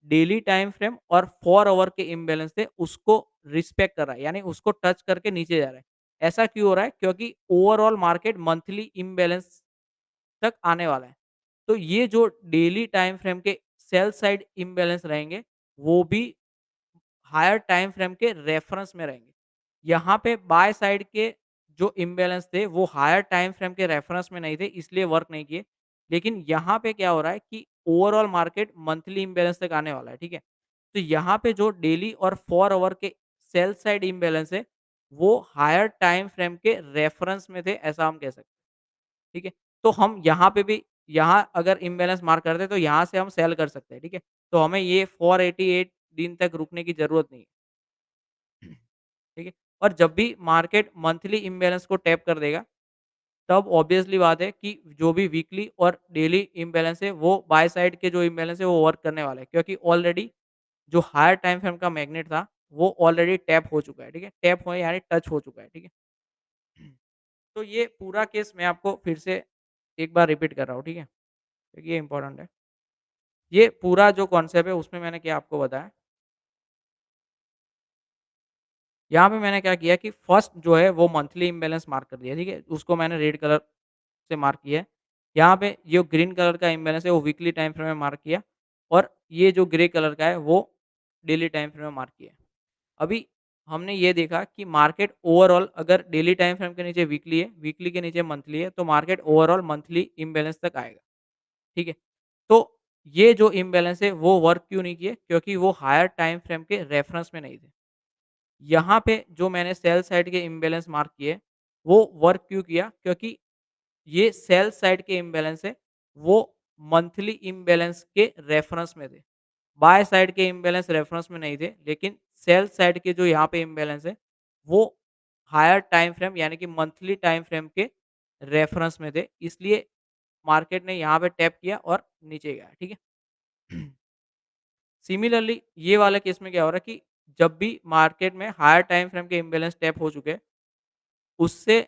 डेली टाइम फ्रेम और 4 आवर के इम्बैलेंस थे, उसको रिस्पेक्ट कर रहा है, यानी उसको टच करके नीचे जा रहा है। ऐसा क्यों हो रहा है? क्योंकि ओवरऑल मार्केट मंथली इम्बैलेंस तक आने वाला है। तो ये जो डेली टाइम फ्रेम के सेल साइड इम्बैलेंस रहेंगे, वो भी हायर टाइम फ्रेम के रेफरेंस में रहेंगे। यहाँ पे बाय साइड के जो इम्बैलेंस थे वो हायर टाइम फ्रेम के रेफरेंस में नहीं थे, इसलिए वर्क नहीं किए। लेकिन यहाँ पे क्या हो रहा है कि ओवरऑल मार्केट मंथली इम्बैलेंस तक आने वाला है, ठीक है? तो यहाँ पे जो डेली और 4 आवर के सेल साइड इम्बैलेंस है, वो हायर टाइम फ्रेम के रेफरेंस में थे, ऐसा हम कह सकते हैं, ठीक है? तो हम यहाँ पे भी यहाँ अगर इम्बैलेंस मार्क करते हैं तो यहाँ से हम सेल कर सकते हैं, ठीक है? तो हमें ये 488 दिन तक रुकने की ज़रूरत नहीं है। ठीक है? और जब भी मार्केट मंथली इम्बैलेंस को टैप कर देगा, तब ऑब्वियसली बात है कि जो भी वीकली और डेली इम्बैलेंस है, वो बाय साइड के जो इम्बैलेंस है, वो वर्क करने वाला है। क्योंकि ऑलरेडी जो हायर टाइम फ्रेम का मैग्नेट था, वो ऑलरेडी टैप हो चुका है, ठीक है? टैप हो यानी टच हो चुका है, ठीक है? तो ये पूरा केस मैं आपको फिर से एक बार रिपीट कर रहा हूँ, ठीक है? क्योंकि ये इम्पोर्टेंट है। ये पूरा जो कॉन्सेप्ट है, उसमें मैंने क्या आपको बताया, यहाँ पे मैंने क्या किया कि फर्स्ट जो है वो मंथली इम्बैलेंस मार्क कर दिया, ठीक है? उसको मैंने रेड कलर से मार्क किया है। यहाँ पे जो ग्रीन कलर का इम्बैलेंस है वो वीकली टाइम फ्रेम में मार्क किया और ये जो ग्रे कलर का है वो डेली टाइम फ्रेम में मार्क किया। अभी हमने ये देखा कि मार्केट ओवरऑल अगर डेली टाइम फ्रेम के नीचे वीकली है, वीकली के नीचे मंथली है, तो मार्केट ओवरऑल मंथली इम्बैलेंस तक आएगा, ठीक है? तो ये जो इम्बैलेंस है वो वर्क क्यों नहीं किए? क्योंकि वो हायर टाइम फ्रेम के रेफरेंस में नहीं थे। यहाँ पे जो मैंने सेल साइड के इम्बैलेंस मार्क किए, वो वर्क क्यों किया? क्योंकि ये सेल साइड के इम्बैलेंस है, वो मंथली इम्बैलेंस के रेफरेंस में थे। बाय साइड के इम्बैलेंस रेफरेंस में नहीं थे, लेकिन सेल साइड के जो यहाँ पे इम्बैलेंस है, वो हायर टाइम फ्रेम यानी कि मंथली टाइम फ्रेम के रेफरेंस में थे। इसलिए मार्केट ने यहाँ पे टैप किया और नीचे गया, ठीक है? सिमिलरली ये वाले केस में क्या हो रहा है कि जब भी मार्केट में हायर टाइम फ्रेम के इम्बैलेंस टैप हो चुके हैं, उससे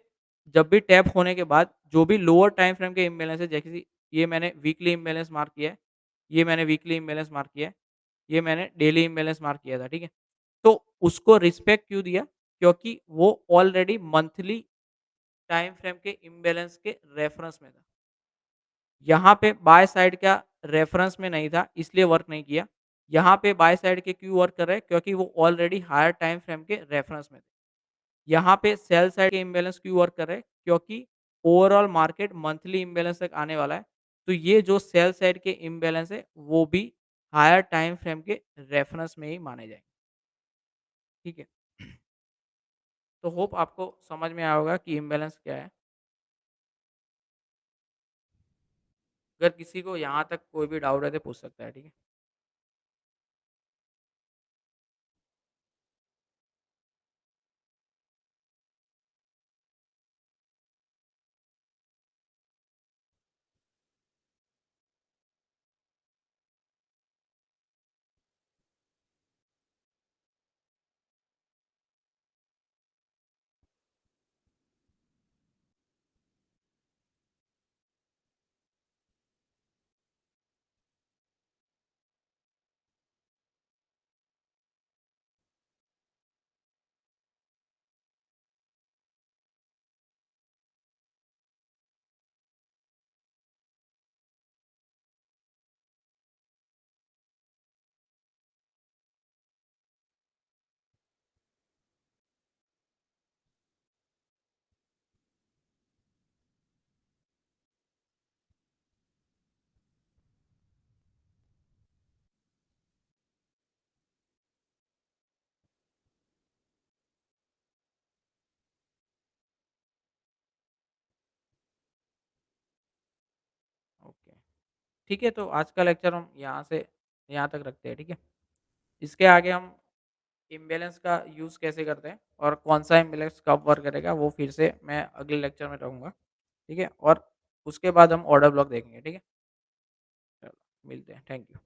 जब भी टैप होने के बाद जो भी लोअर टाइम फ्रेम के इम्बैलेंस है, जैसे कि ये मैंने वीकली इम्बैलेंस मार्क किया है, ये मैंने वीकली इम्बैलेंस मार्क किया है, ये मैंने डेली इम्बैलेंस मार्क किया था, ठीक है? तो उसको रिस्पेक्ट क्यों दिया? क्योंकि वो ऑलरेडी मंथली टाइम फ्रेम के इम्बैलेंस के रेफरेंस में था। यहाँ पे बाय साइड का रेफरेंस में नहीं था, इसलिए वर्क नहीं किया। यहाँ पे बाय साइड के क्यों वर्क कर रहे हैं? क्योंकि वो ऑलरेडी हायर टाइम फ्रेम के रेफरेंस में थे। यहाँ पे सेल साइड के इम्बैलेंस क्यों वर्क कर रहे हैं? क्योंकि ओवरऑल मार्केट मंथली इम्बैलेंस तक आने वाला है। तो ये जो सेल साइड के इम्बैलेंस है, वो भी हायर टाइम फ्रेम के रेफरेंस में ही माने जाएँगे। ठीक है? तो होप आपको समझ में आया होगा कि इम्बैलेंस क्या है। अगर किसी को यहाँ तक कोई भी डाउट है तो पूछ सकता है, ठीक है? ठीक है, तो आज का लेक्चर हम यहाँ तक रखते हैं, ठीक है? इसके आगे हम इम्बैलेंस का यूज़ कैसे करते हैं और कौन-सा इम्बैलेंस कब वर्क करेगा, वो फिर से मैं अगले लेक्चर में रहूँगा, ठीक है? और उसके बाद हम ऑर्डर ब्लॉक देखेंगे, ठीक है? चलो, मिलते हैं, थैंक यू।